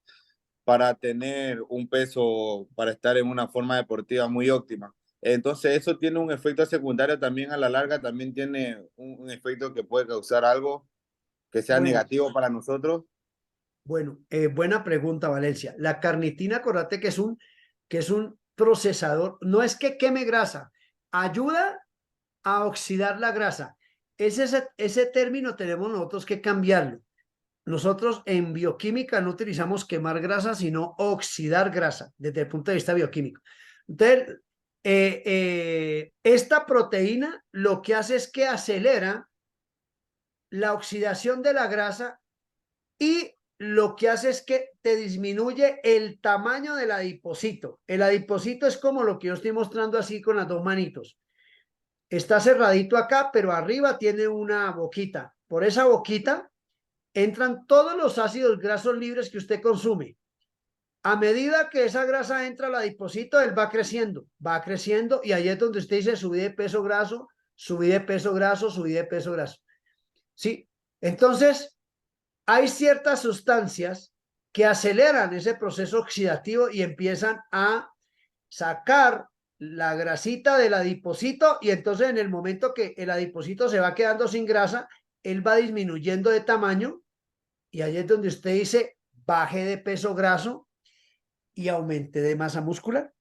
tener un peso, para estar en una forma deportiva muy óptima. Entonces, eso tiene un efecto secundario también a la larga, también tiene un efecto que puede causar algo que sea negativo para nosotros. Bueno, buena pregunta, Valencia. La carnitina, acordate que es un procesador, no es que queme grasa, ayuda a oxidar la grasa. Ese término tenemos nosotros que cambiarlo. Nosotros en bioquímica no utilizamos quemar grasa, sino oxidar grasa desde el punto de vista bioquímico. Entonces, esta proteína lo que hace es que acelera la oxidación de la grasa, y lo que hace es que te disminuye el tamaño del adipocito. El adipocito es como lo que yo estoy mostrando así con las dos manitos. Está cerradito acá, pero arriba tiene una boquita. Por esa boquita entran todos los ácidos grasos libres que usted consume. A medida que esa grasa entra al adipocito, él va creciendo, y ahí es donde usted dice subí de peso graso, subí de peso graso, subí de peso graso. Sí, entonces hay ciertas sustancias que aceleran ese proceso oxidativo y empiezan a sacar la grasita del adipocito, y entonces en el momento que el adipocito se va quedando sin grasa, él va disminuyendo de tamaño, y ahí es donde usted dice baje de peso graso y aumente de masa muscular.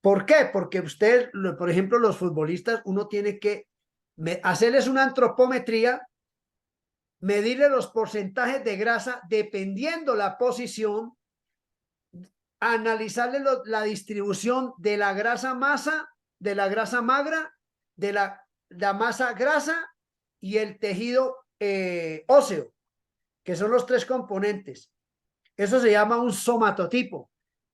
¿Por qué? Porque usted, por ejemplo, los futbolistas, uno tiene que hacerles una antropometría, medirle los porcentajes de grasa dependiendo la posición, analizarle la distribución de la grasa masa, de la grasa magra, de la masa grasa y el tejido óseo, que son los 3 componentes. Eso se llama un somatotipo.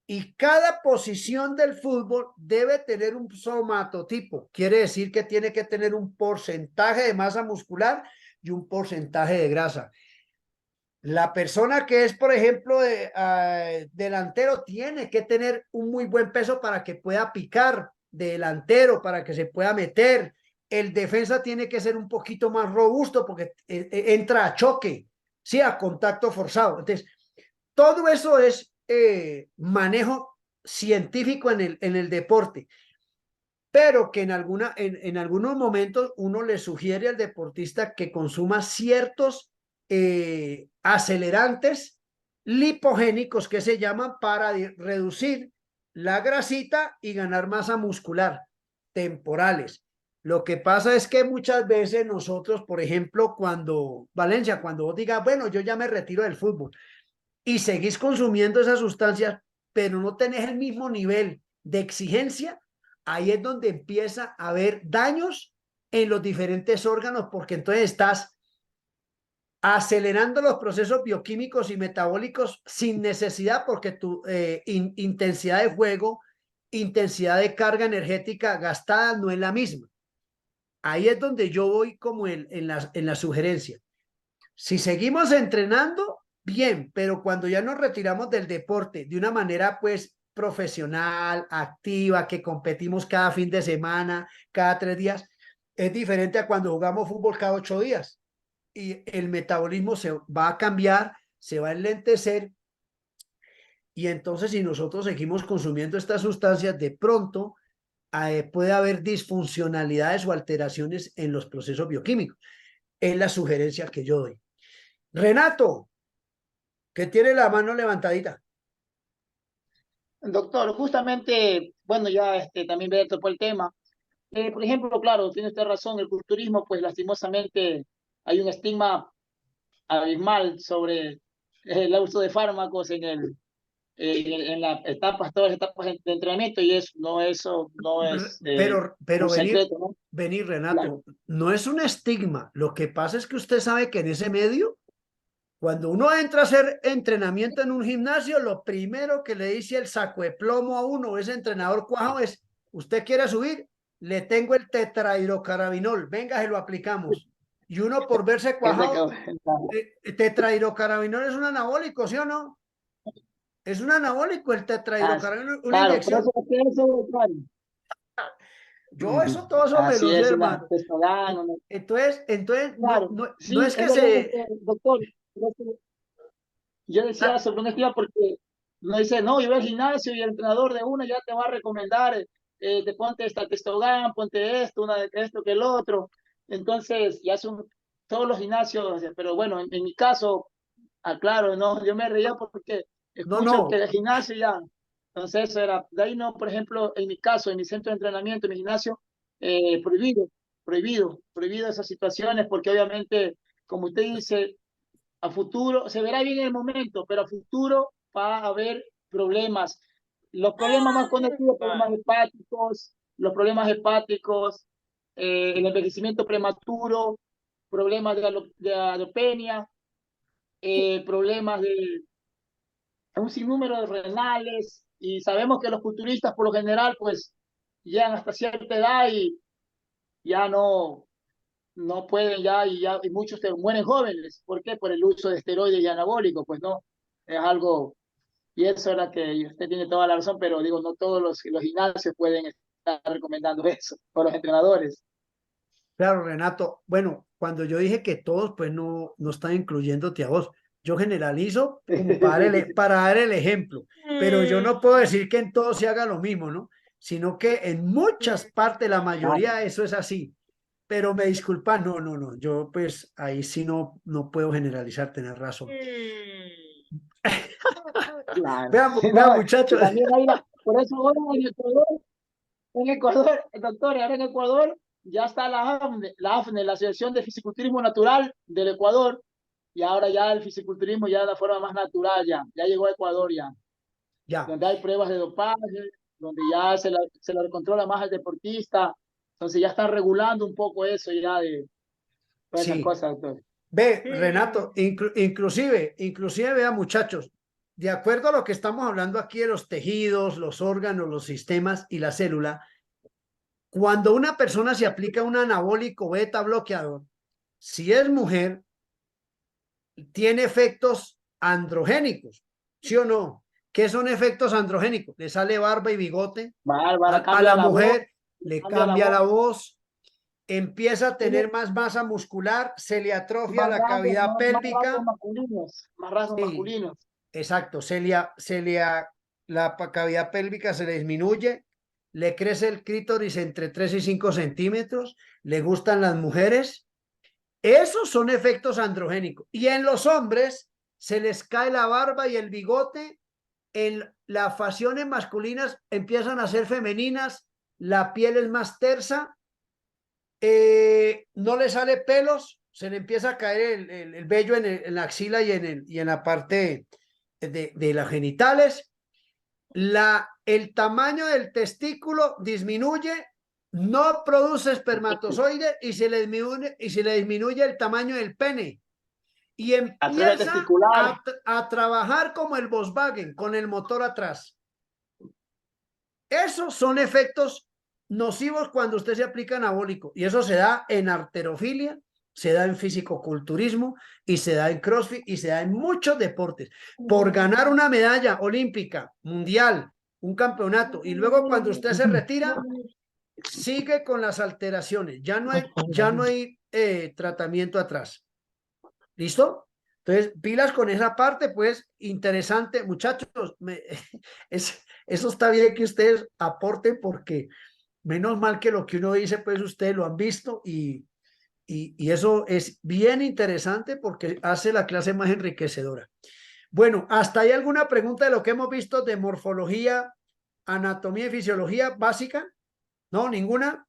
Y cada posición del fútbol debe tener un somatotipo. Quiere decir que tiene que tener un porcentaje de masa muscular y un porcentaje de grasa. La persona que es, por ejemplo, delantero, tiene que tener un muy buen peso para que pueda picar de delantero, para que se pueda meter. El defensa tiene que ser un poquito más robusto porque entra a choque, sí, a contacto forzado. Entonces, todo eso es manejo científico en el deporte, pero que en algunos momentos uno le sugiere al deportista que consuma ciertos acelerantes lipogénicos que se llaman para reducir la grasita y ganar masa muscular temporales. Lo que pasa es que muchas veces nosotros, por ejemplo, Valencia, cuando vos digas, bueno, yo ya me retiro del fútbol y seguís consumiendo esas sustancias, pero no tenés el mismo nivel de exigencia, ahí es donde empieza a haber daños en los diferentes órganos, porque entonces estás acelerando los procesos bioquímicos y metabólicos sin necesidad, porque tu intensidad de juego, intensidad de carga energética gastada no es la misma. Ahí es donde yo voy como en la sugerencia. Si seguimos entrenando, bien, pero cuando ya nos retiramos del deporte de una manera pues profesional, activa, que competimos cada fin de semana, cada 3 días, es diferente a cuando jugamos fútbol cada 8 días. Y el metabolismo se va a cambiar, se va a enlentecer, y entonces si nosotros seguimos consumiendo estas sustancias, de pronto puede haber disfuncionalidades o alteraciones en los procesos bioquímicos. Es la sugerencia que yo doy. Renato, que tiene la mano levantadita. Doctor, justamente, bueno, ya también me tocó el tema. Por ejemplo, claro, tiene usted razón, el culturismo, pues lastimosamente hay un estigma abismal sobre el uso de fármacos en las etapas, todas las etapas de entrenamiento, y eso no es Pero un secreto, ¿no? venir, Renato, Claro. no es un estigma. Lo que pasa es que usted sabe que en ese medio, cuando uno entra a hacer entrenamiento en un gimnasio, lo primero que le dice el saco de plomo a uno, ese entrenador cuajo, es: ¿usted quiere subir? Le tengo el tetrahidrocarabinol, venga, se lo aplicamos. Y uno, por verse cuajado, tetrahidrocarabinol es un anabólico, ¿sí o no? Es un anabólico el tetrahidrocarabinol, una claro, inyección. claro. Yo todo eso me Así lo sé, es, hermano. ¿no? Entonces Claro, no sí, es es que verdad, se... doctor. Yo decía Ah, sobre un estigma porque no dice, no, yo voy al gimnasio y el entrenador de una ya te va a recomendar, te ponte esta testogan, ponte esto, esto que el otro. Entonces, ya son todos los gimnasios, pero bueno, en mi caso, aclaro, no, yo me reía porque no, escucho que no. el gimnasio ya, entonces eso era, de ahí no, por ejemplo, en mi caso, en mi centro de entrenamiento, en mi gimnasio, prohibido esas situaciones, porque obviamente, como usted dice, a futuro, se verá bien en el momento, pero a futuro va a haber problemas. Los problemas más conocidos, los problemas hepáticos, el envejecimiento prematuro, problemas de alopenia, problemas de un sinnúmero de renales, y sabemos que los culturistas por lo general pues llegan hasta cierta edad y ya no pueden y muchos mueren jóvenes. ¿Por qué? Por el uso de esteroides y anabólicos, pues no, es algo, y eso era que usted tiene toda la razón, pero digo, no todos los gimnasios pueden estar recomendando eso, o los entrenadores. Claro, Renato. Bueno, cuando yo dije que todos, pues no están incluyéndote a vos. Yo generalizo como para dar el ejemplo, pero yo no puedo decir que en todos se haga lo mismo, ¿no? Sino que en muchas partes, la mayoría, eso es así. Pero me disculpa, no. Yo pues ahí sí no puedo generalizar, tener razón. Claro. Vean, No, vean, muchachos. también por eso ahora en Ecuador, doctor, ahora en Ecuador ya está AFNE, la Asociación de Fisiculturismo Natural del Ecuador, y ahora ya el fisiculturismo ya de la forma más natural, ya llegó a Ecuador Ya. donde hay pruebas de dopaje, donde ya se le controla más al deportista, entonces ya están regulando un poco eso ya de todas esas Sí. cosas, doctor. Ve, Renato, inclusive, vean, muchachos, de acuerdo a lo que estamos hablando aquí de los tejidos, los órganos, los sistemas y la célula, cuando una persona se aplica un anabólico beta bloqueador, si es mujer, tiene efectos androgénicos, ¿sí o no? ¿Qué son efectos androgénicos? Le sale barba y bigote, Bárbara, a la la mujer voz, le cambia la voz, empieza a tiene tener más masa muscular, se le atrofia más la cavidad rasgos pélvica. masculinos, más rasgos Sí, masculinos. exacto, la cavidad pélvica se le disminuye, le crece el clítoris entre 3 y 5 centímetros, le gustan las mujeres. Esos son efectos androgénicos. Y en los hombres se les cae la barba y el bigote, en las facciones masculinas empiezan a ser femeninas, la piel es más tersa, no le sale pelos, se le empieza a caer el vello en la axila y en la parte de las genitales. El tamaño del testículo disminuye, no produce espermatozoide y se le disminuye el tamaño del pene. Y Atrofia empieza testicular. a trabajar como el Volkswagen, con el motor atrás. Esos son efectos nocivos cuando usted se aplica anabólico. Y eso se da en halterofilia, se da en fisicoculturismo y se da en CrossFit y se da en muchos deportes. Por ganar una medalla olímpica, mundial, un campeonato, y luego cuando usted se retira, sigue con las alteraciones. Ya no hay tratamiento atrás. ¿Listo? Entonces, pilas con esa parte, pues, interesante. Muchachos, eso está bien que ustedes aporten porque menos mal que lo que uno dice, pues ustedes lo han visto y eso es bien interesante porque hace la clase más enriquecedora. Bueno, ¿hasta ahí alguna pregunta de lo que hemos visto de morfología, anatomía y fisiología básica? ¿No? ¿Ninguna?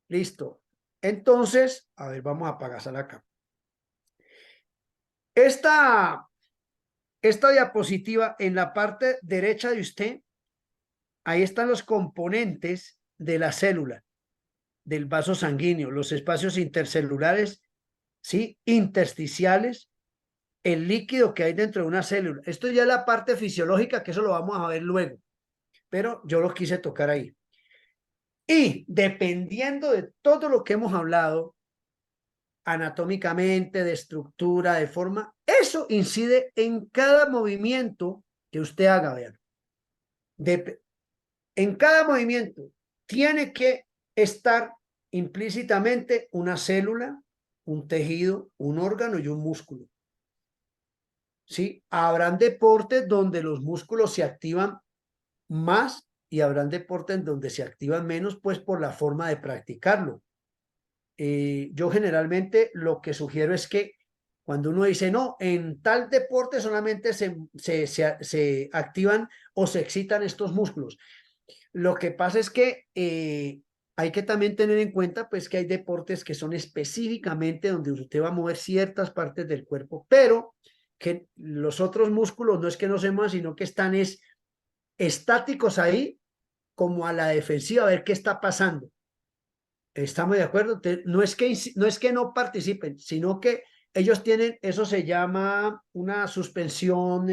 Listo. Entonces, a ver, vamos a apagar acá. Esta diapositiva en la parte derecha de usted, ahí están los componentes de la célula, del vaso sanguíneo, los espacios intercelulares, ¿sí? Intersticiales, el líquido que hay dentro de una célula. Esto ya es la parte fisiológica, que eso lo vamos a ver luego, pero yo lo quise tocar ahí. Y dependiendo de todo lo que hemos hablado, anatómicamente, de estructura, de forma, eso incide en cada movimiento que usted haga, vean. En cada movimiento tiene que estar implícitamente una célula, un tejido, un órgano y un músculo. ¿Sí? Habrán deportes donde los músculos se activan más y habrán deportes donde se activan menos, pues por la forma de practicarlo. Yo generalmente lo que sugiero es que cuando uno dice, no, en tal deporte solamente se activan o se excitan estos músculos. Lo que pasa es que hay que también tener en cuenta pues que hay deportes que son específicamente donde usted va a mover ciertas partes del cuerpo, pero que los otros músculos no es que no se muevan, sino que están estáticos ahí como a la defensiva, a ver qué está pasando. ¿Estamos de acuerdo? Entonces, no es que no participen, sino que ellos tienen, eso se llama una suspensión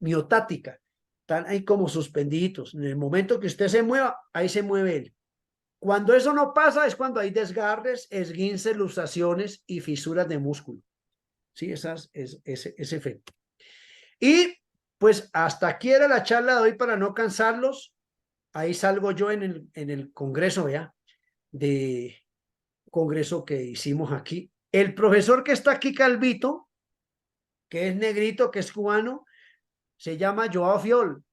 miotática. Están ahí como suspendiditos. En el momento que usted se mueva, ahí se mueve él. Cuando eso no pasa es cuando hay desgarres, esguinces, luxaciones y fisuras de músculo. Sí, ese efecto. Y pues hasta aquí era la charla de hoy para no cansarlos. Ahí salgo yo en el congreso, ¿ya? De congreso que hicimos aquí. El profesor que está aquí calvito, que es negrito, que es cubano, se llama Joao Fiol.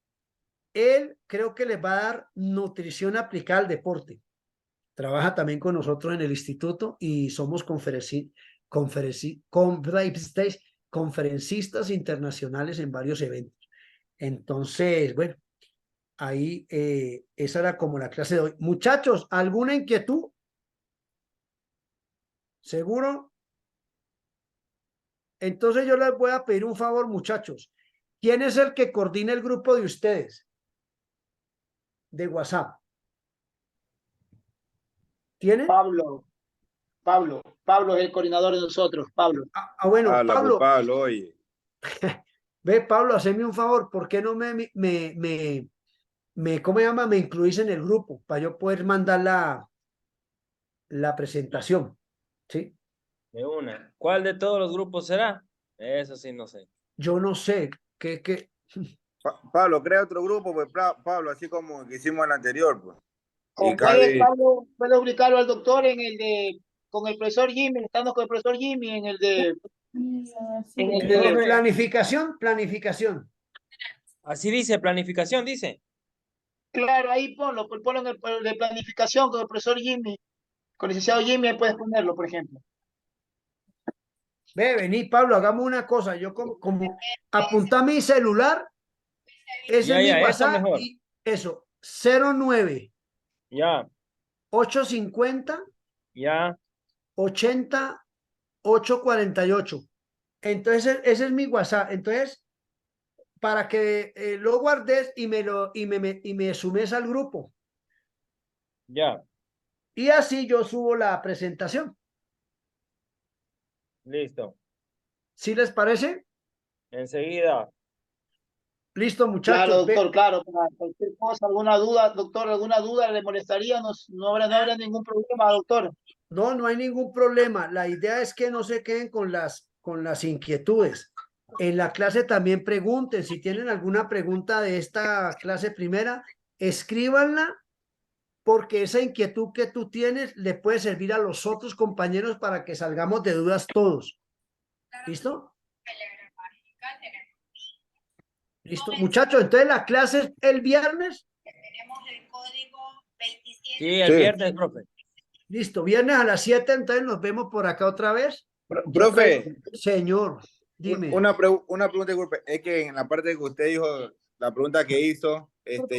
Él creo que les va a dar nutrición aplicada al deporte. Trabaja también con nosotros en el instituto y somos conferencistas internacionales en varios eventos. Entonces, bueno, ahí esa era como la clase de hoy. Muchachos, ¿alguna inquietud? ¿Seguro? Entonces yo les voy a pedir un favor, muchachos. ¿Quién es el que coordina el grupo de ustedes de WhatsApp? ¿Tienen? Pablo es el coordinador de nosotros, Pablo. Bueno, Habla, pues, Pablo, Pablo, oye. ve, Pablo, haceme un favor, ¿por qué no ¿cómo se llama? Me incluís en el grupo para yo poder mandar la presentación, ¿sí? De una. ¿Cuál de todos los grupos será? Eso sí, no sé. Yo no sé, qué. Pablo, crea otro grupo, pues, Pablo, así como que hicimos el anterior, pues. Y Pablo, puede ubicarlo al doctor en el de, con el profesor Jimmy, estando con el profesor Jimmy en el de, Planificación. Así dice, planificación, dice. claro, ahí ponlo en el de planificación con el profesor Jimmy, con el licenciado Jimmy, ahí puedes ponerlo, por ejemplo. Vení, Pablo, hagamos una cosa, yo como apunta mi celular, ese es mi eso WhatsApp mejor. y eso, 09 Ya, 850 ya. 80 848. Entonces, ese es mi WhatsApp. Entonces, para que lo guardes y me sumes al grupo. Ya, Y así yo subo la presentación. listo. ¿Sí les parece? Enseguida. Listo, Claro, muchachos. doctor, claro, para cualquier cosa, alguna duda, doctor, alguna duda le molestaría, no habrá ningún problema, doctor. No hay ningún problema. La idea es que no se queden con las inquietudes. En la clase también pregunten. Si tienen alguna pregunta de esta clase primera, escríbanla porque esa inquietud que tú tienes le puede servir a los otros compañeros para que salgamos de dudas todos. ¿Listo? Listo. Muchachos, entonces la clase es el viernes. Sí, el viernes, profe. Listo, viernes a las 7, entonces nos vemos por acá otra vez. Profe, Señor, dime. una pregunta, disculpe. Es que en la parte que usted dijo, la pregunta que hizo,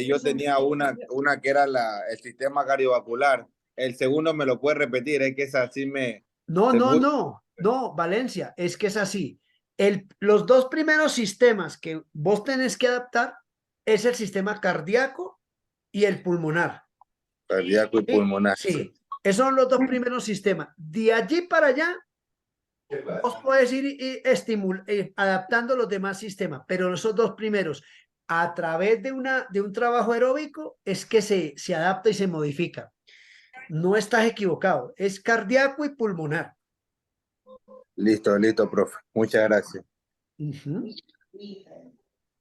yo tenía una que era el sistema cardiovascular. El segundo me lo puede repetir, es que es así No, Valencia, es que es así. Los dos primeros sistemas que vos tenés que adaptar es el sistema cardíaco y el pulmonar. Cardíaco y pulmonar. Sí, esos son los dos primeros sistemas. De allí para allá, vos podés ir adaptando los demás sistemas, pero esos dos primeros, a través de un trabajo aeróbico, es que se adapta y se modifica. No estás equivocado, es cardíaco y pulmonar. Listo, profe. Muchas gracias.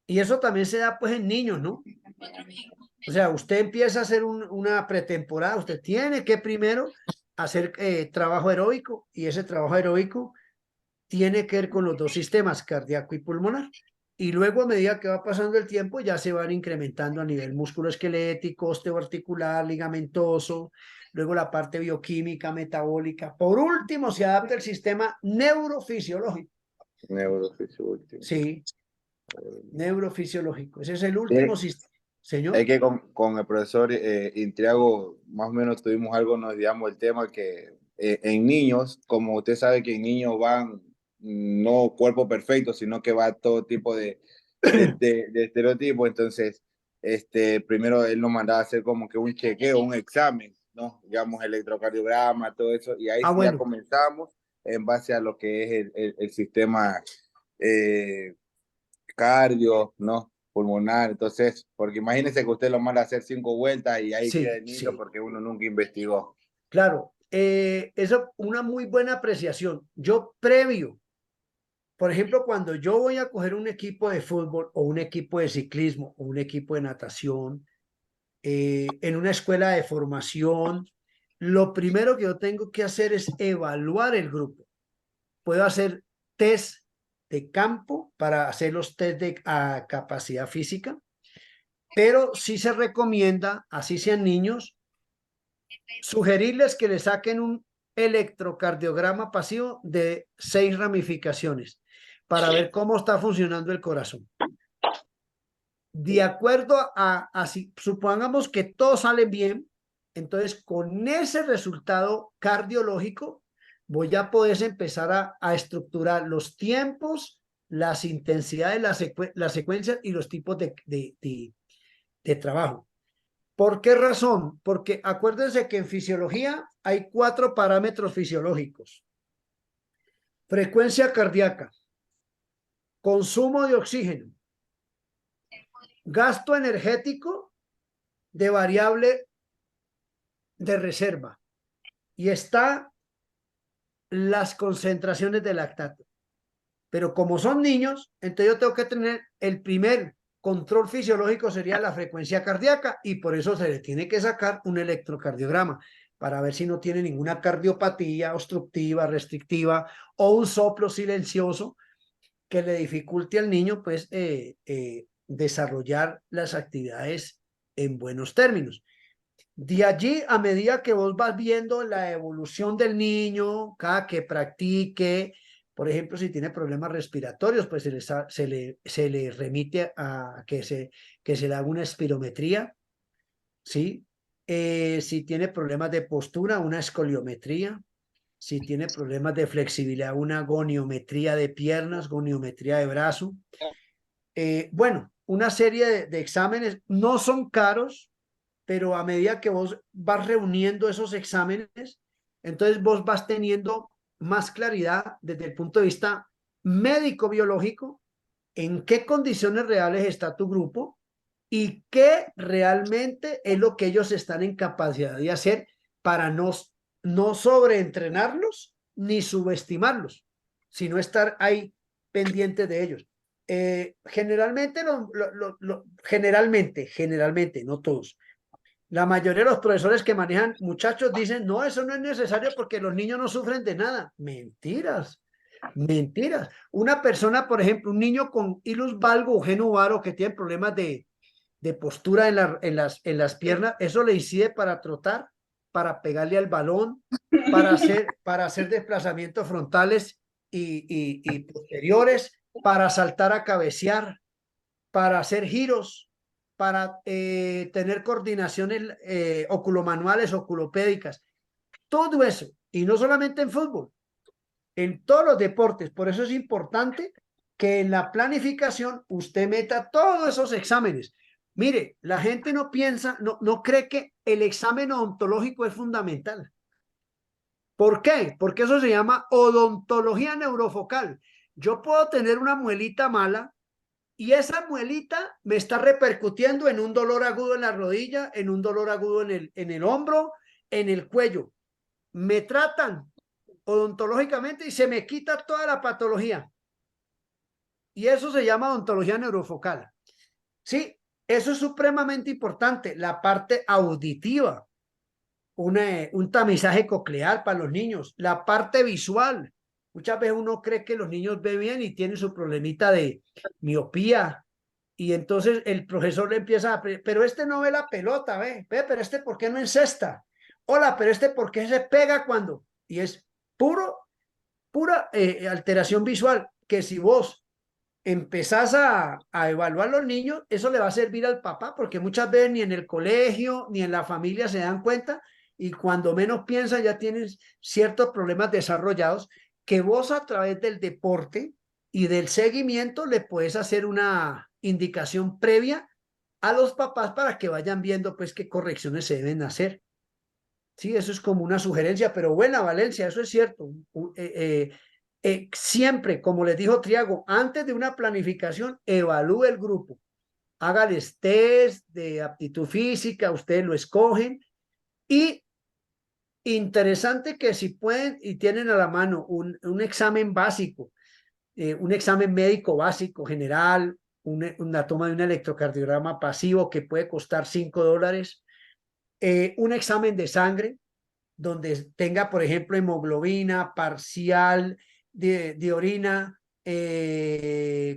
Y eso también se da pues en niños, ¿no? O sea, usted empieza a hacer una pretemporada, usted tiene que primero hacer trabajo aeróbico y ese trabajo aeróbico tiene que ver con los dos sistemas, cardíaco y pulmonar. Y luego a medida que va pasando el tiempo ya se van incrementando a nivel musculoesquelético, osteoarticular, ligamentoso, luego la parte bioquímica, metabólica. Por último, se adapta el sistema neurofisiológico. Neurofisiológico. Sí, neurofisiológico. Ese es el último sistema. Señor. Es que con el profesor Intriago más o menos tuvimos algo, nos digamos, el tema que en niños, como usted sabe que en niños van no cuerpo perfecto, sino que va todo tipo de estereotipos, entonces primero él nos mandaba a hacer como que un chequeo, un examen, ¿no? Digamos, electrocardiograma, todo eso, y ahí sí bueno. ya comenzamos en base a lo que es el sistema cardio, ¿no? Pulmonar, entonces, porque imagínese que usted lo manda a hacer 5 vueltas y ahí queda el niño porque uno nunca investigó. Claro, eso es una muy buena apreciación. Yo previo, por ejemplo, cuando yo voy a coger un equipo de fútbol o un equipo de ciclismo o un equipo de natación, en una escuela de formación, lo primero que yo tengo que hacer es evaluar el grupo. Puedo hacer test de campo para hacer los test de capacidad física, pero sí se recomienda, así sean niños, sugerirles que le saquen un electrocardiograma pasivo de 6 ramificaciones, para ver cómo está funcionando el corazón. De acuerdo a si supongamos que todo sale bien, entonces con ese resultado cardiológico voy a poder empezar a estructurar los tiempos, las intensidades, las secuencias y los tipos de trabajo. ¿Por qué razón? Porque acuérdense que en fisiología hay 4 parámetros fisiológicos: frecuencia cardíaca, consumo de oxígeno, gasto energético de variable de reserva, y está las concentraciones de lactato. Pero como son niños, entonces yo tengo que tener el primer control fisiológico, sería la frecuencia cardíaca, y por eso se le tiene que sacar un electrocardiograma para ver si no tiene ninguna cardiopatía obstructiva, restrictiva, o un soplo silencioso que le dificulte al niño pues desarrollar las actividades en buenos términos. De allí, a medida que vos vas viendo la evolución del niño, cada que practique, por ejemplo, si tiene problemas respiratorios, pues se le remite a que se le haga una espirometría, ¿sí? Si tiene problemas de postura, una escoliometría. Si tiene problemas de flexibilidad, una goniometría de piernas, goniometría de brazo. Bueno, una serie de exámenes, no son caros, pero a medida que vos vas reuniendo esos exámenes, entonces vos vas teniendo más claridad desde el punto de vista médico-biológico en qué condiciones reales está tu grupo y qué realmente es lo que ellos están en capacidad de hacer para no sobreentrenarlos ni subestimarlos, sino estar ahí pendiente de ellos. Generalmente, generalmente, no todos, la mayoría de los profesores que manejan muchachos dicen, no, eso no es necesario porque los niños no sufren de nada. Mentiras, mentiras. Una persona, por ejemplo, un niño con ilus valgo o genu varo que tiene problemas de postura en las piernas, eso le incide para trotar, para pegarle al balón, para hacer desplazamientos frontales y posteriores, para saltar a cabecear, para hacer giros, para tener coordinaciones oculomanuales, oculopédicas, todo eso, y no solamente en fútbol, en todos los deportes. Por eso es importante que en la planificación usted meta todos esos exámenes. Mire, la gente no piensa, no cree que el examen odontológico es fundamental. ¿Por qué? Porque eso se llama odontología neurofocal. Yo puedo tener una muelita mala y esa muelita me está repercutiendo en un dolor agudo en la rodilla, en un dolor agudo en el hombro, en el cuello. Me tratan odontológicamente y se me quita toda la patología. Y eso se llama odontología neurofocal. Sí, eso es supremamente importante. La parte auditiva, un tamizaje coclear para los niños. La parte visual. Muchas veces uno cree que los niños ven bien y tienen su problemita de miopía. Y entonces el profesor le empieza a... Pero este no ve la pelota, pero este ¿por qué no encesta? Hola, pero este ¿por qué se pega cuando? Y es pura alteración visual, que si vos empezás a evaluar a los niños, eso le va a servir al papá, porque muchas veces ni en el colegio ni en la familia se dan cuenta, y cuando menos piensan ya tienes ciertos problemas desarrollados que vos a través del deporte y del seguimiento le puedes hacer una indicación previa a los papás para que vayan viendo pues qué correcciones se deben hacer. Sí, eso es como una sugerencia, pero buena, Valencia, eso es cierto. Siempre, como les dijo Triago, antes de una planificación, evalúe el grupo. Hágales test de aptitud física, ustedes lo escogen. Y interesante que si pueden y tienen a la mano un examen básico, un examen médico básico general, una toma de un electrocardiograma pasivo que puede costar $5, un examen de sangre donde tenga, por ejemplo, hemoglobina parcial de orina,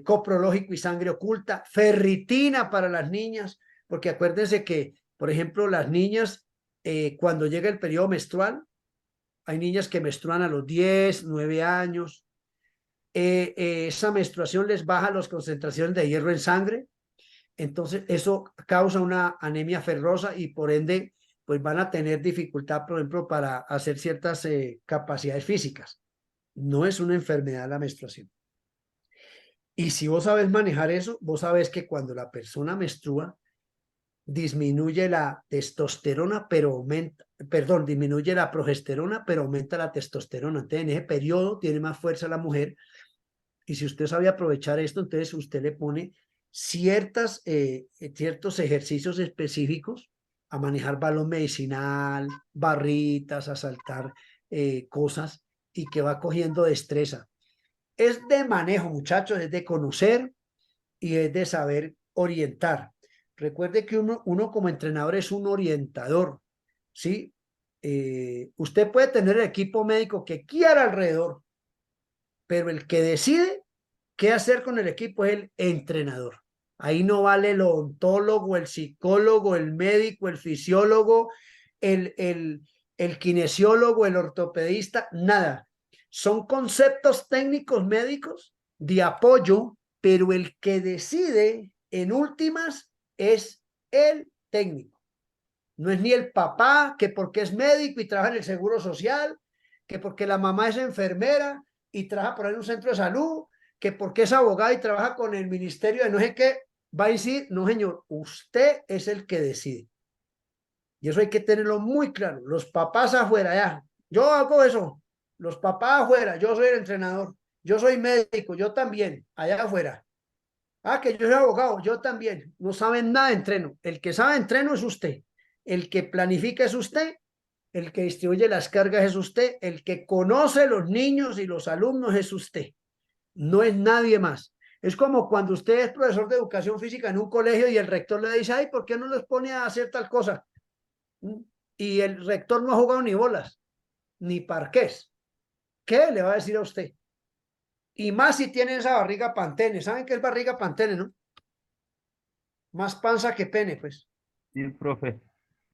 coprológico y sangre oculta, ferritina para las niñas, porque acuérdense que, por ejemplo, las niñas, cuando llega el periodo menstrual, hay niñas que menstruan a los 10, 9 años, esa menstruación les baja las concentraciones de hierro en sangre, entonces eso causa una anemia ferrosa y por ende pues van a tener dificultad, por ejemplo, para hacer ciertas capacidades físicas. No es una enfermedad la menstruación. Y si vos sabes manejar eso, vos sabes que cuando la persona menstrua, disminuye la testosterona, pero aumenta, perdón, disminuye la progesterona, pero aumenta la testosterona. Entonces, en ese periodo tiene más fuerza la mujer. Y si usted sabe aprovechar esto, entonces usted le pone ciertos ejercicios específicos a manejar balón medicinal, barritas, a saltar cosas y que va cogiendo destreza. Es de manejo, muchachos, es de conocer y es de saber orientar. Recuerde que uno como entrenador es un orientador, ¿sí? Usted puede tener el equipo médico que quiera alrededor, pero el que decide qué hacer con el equipo es el entrenador. Ahí no vale el odontólogo, el psicólogo, el médico, el fisiólogo, el kinesiólogo, el ortopedista, nada. Son conceptos técnicos médicos de apoyo, pero el que decide en últimas es el técnico. No es ni el papá, que porque es médico y trabaja en el seguro social, que porque la mamá es enfermera y trabaja por ahí en un centro de salud, que porque es abogado y trabaja con el ministerio de no sé qué, va a decir, no señor, usted es el que decide. Y eso hay que tenerlo muy claro. Los papás afuera, ya, yo hago eso. Los papás afuera, yo soy el entrenador, yo soy médico, yo también, allá afuera. Ah, que yo soy abogado, yo también. No saben nada de entreno. El que sabe de entreno es usted. El que planifica es usted. El que distribuye las cargas es usted. El que conoce los niños y los alumnos es usted. No es nadie más. Es como cuando usted es profesor de educación física en un colegio y el rector le dice, ay, ¿por qué no los pone a hacer tal cosa? Y el rector no ha jugado ni bolas, ni parqués. ¿Qué le va a decir a usted? Y más si tiene esa barriga pantene. ¿Saben qué es barriga pantene, no? Más panza que pene, pues. Sí, profe.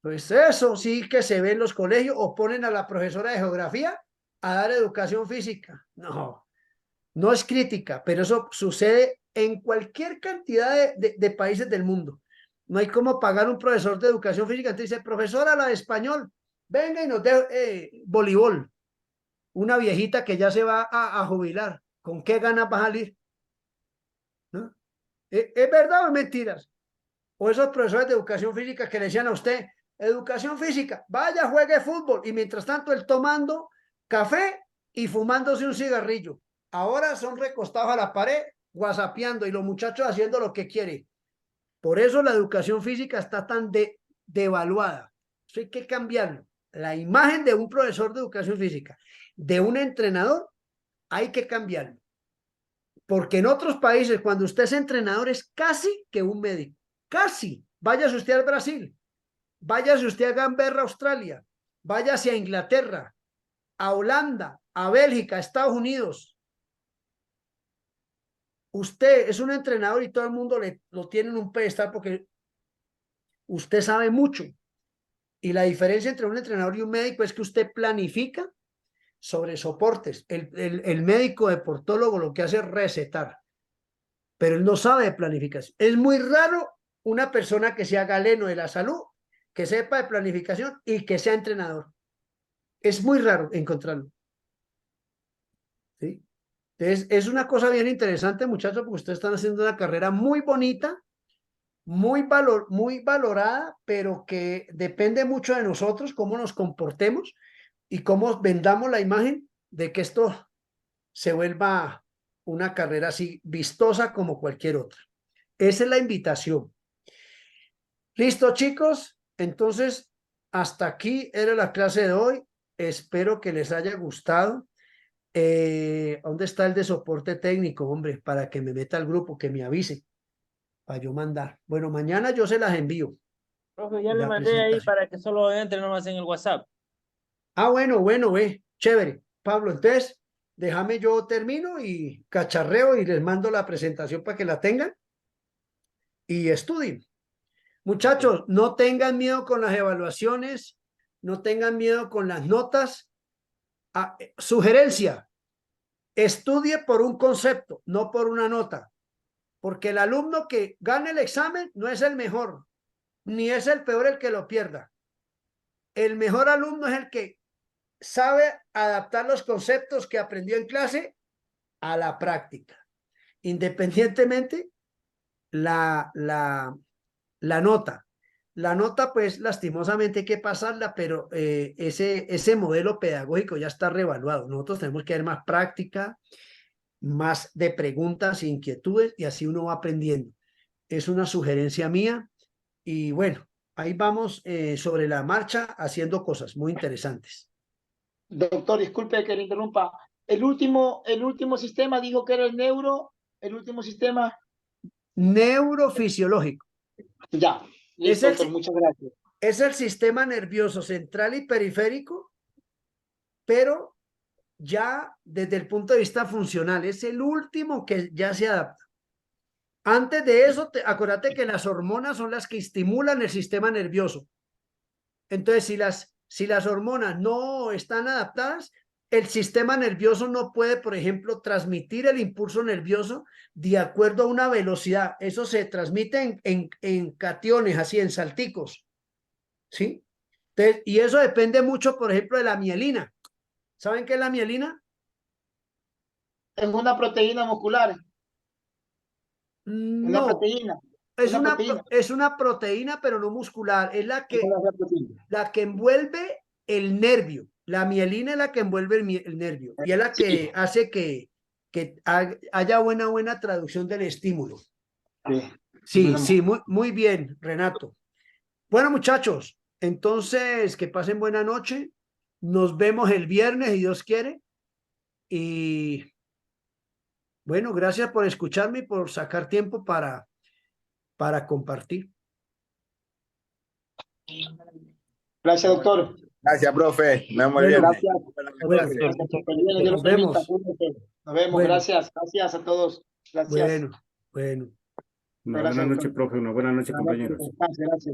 Pues eso sí que se ve en los colegios o ponen a la profesora de geografía a dar educación física. No, no es crítica, pero eso sucede en cualquier cantidad de países del mundo. No hay como pagar un profesor de educación física. Entonces dice, profesora, la de español, venga y nos dé voleibol. Una viejita que ya se va a jubilar. ¿Con qué ganas va a salir? ¿No? ¿Es verdad o es mentiras? O esos profesores de educación física que le decían a usted, educación física, vaya, juegue fútbol. Y mientras tanto, él tomando café y fumándose un cigarrillo. Ahora son recostados a la pared, whatsappeando y los muchachos haciendo lo que quieren. Por eso la educación física está tan devaluada. Eso hay que cambiarlo. La imagen de un profesor de educación física, de un entrenador, hay que cambiarlo. Porque en otros países, cuando usted es entrenador, es casi que un médico. Casi. Váyase usted al Brasil. Váyase usted a Canberra, Australia. Váyase a Inglaterra, a Holanda, a Bélgica, a Estados Unidos. Usted es un entrenador y todo el mundo lo tiene en un pedestal porque usted sabe mucho. Y la diferencia entre un entrenador y un médico es que usted planifica sobre soportes. El médico deportólogo lo que hace es recetar, pero él no sabe de planificación. Es muy raro una persona que sea galeno de la salud, que sepa de planificación y que sea entrenador. Es muy raro encontrarlo. ¿Sí? Entonces, es una cosa bien interesante, muchachos, porque ustedes están haciendo una carrera muy bonita, muy valorada, pero que depende mucho de nosotros, cómo nos comportemos y cómo vendamos la imagen de que esto se vuelva una carrera así vistosa como cualquier otra. Esa es la invitación. Listo, chicos. Entonces, hasta aquí era la clase de hoy. Espero que les haya gustado. ¿Dónde está el de soporte técnico, hombre? Para que me meta al grupo, que me avise, para yo mandar. Bueno, mañana yo se las envío. Profe, ya le La mandé ahí presentación. para que solo entre nomás en el WhatsApp. Ah, bueno, chévere. Pablo, entonces, déjame yo termino y cacharreo y les mando la presentación para que la tengan y estudien. Muchachos, no tengan miedo con las evaluaciones, no tengan miedo con las notas. Sugerencia, Estudie por un concepto, no por una nota, porque el alumno que gane el examen no es el mejor, ni es el peor el que lo pierda. El mejor alumno es el que sabe adaptar los conceptos que aprendió en clase a la práctica, independientemente la nota. La nota, pues, lastimosamente hay que pasarla, pero ese modelo pedagógico ya está reevaluado. Nosotros tenemos que ver más práctica, más de preguntas e inquietudes, y así uno va aprendiendo. Es una sugerencia mía, y bueno, ahí vamos sobre la marcha haciendo cosas muy interesantes. Doctor, disculpe que le interrumpa. El último sistema dijo que era el último sistema. Neurofisiológico. Ya, listo, doctor, muchas gracias. Es el sistema nervioso central y periférico, pero ya desde el punto de vista funcional, es el último que ya se adapta. Antes de eso, acuérdate que las hormonas son las que estimulan el sistema nervioso. Entonces, si las hormonas no están adaptadas, el sistema nervioso no puede, por ejemplo, transmitir el impulso nervioso de acuerdo a una velocidad. Eso se transmite en cationes, así en salticos, ¿sí? Entonces, y eso depende mucho, por ejemplo, de la mielina. ¿Saben qué es la mielina? Es una proteína muscular. Una No, proteína. es una proteína, pero no muscular. Es la que envuelve el nervio. La mielina es la que envuelve el nervio, y es la que hace que haya buena traducción del estímulo. Sí, muy bien, Renato. Bueno, muchachos, entonces que pasen buena noche. Nos vemos el viernes, si Dios quiere. Y bueno, gracias por escucharme y por sacar tiempo para compartir. Gracias, doctor. Gracias, profe. Nos vemos Bueno, bien. Gracias. Nos vemos. Nos vemos. Bueno. Gracias. Gracias a todos. Gracias. Bueno. Una buena noche, profe. Una buena noche, compañeros. Gracias.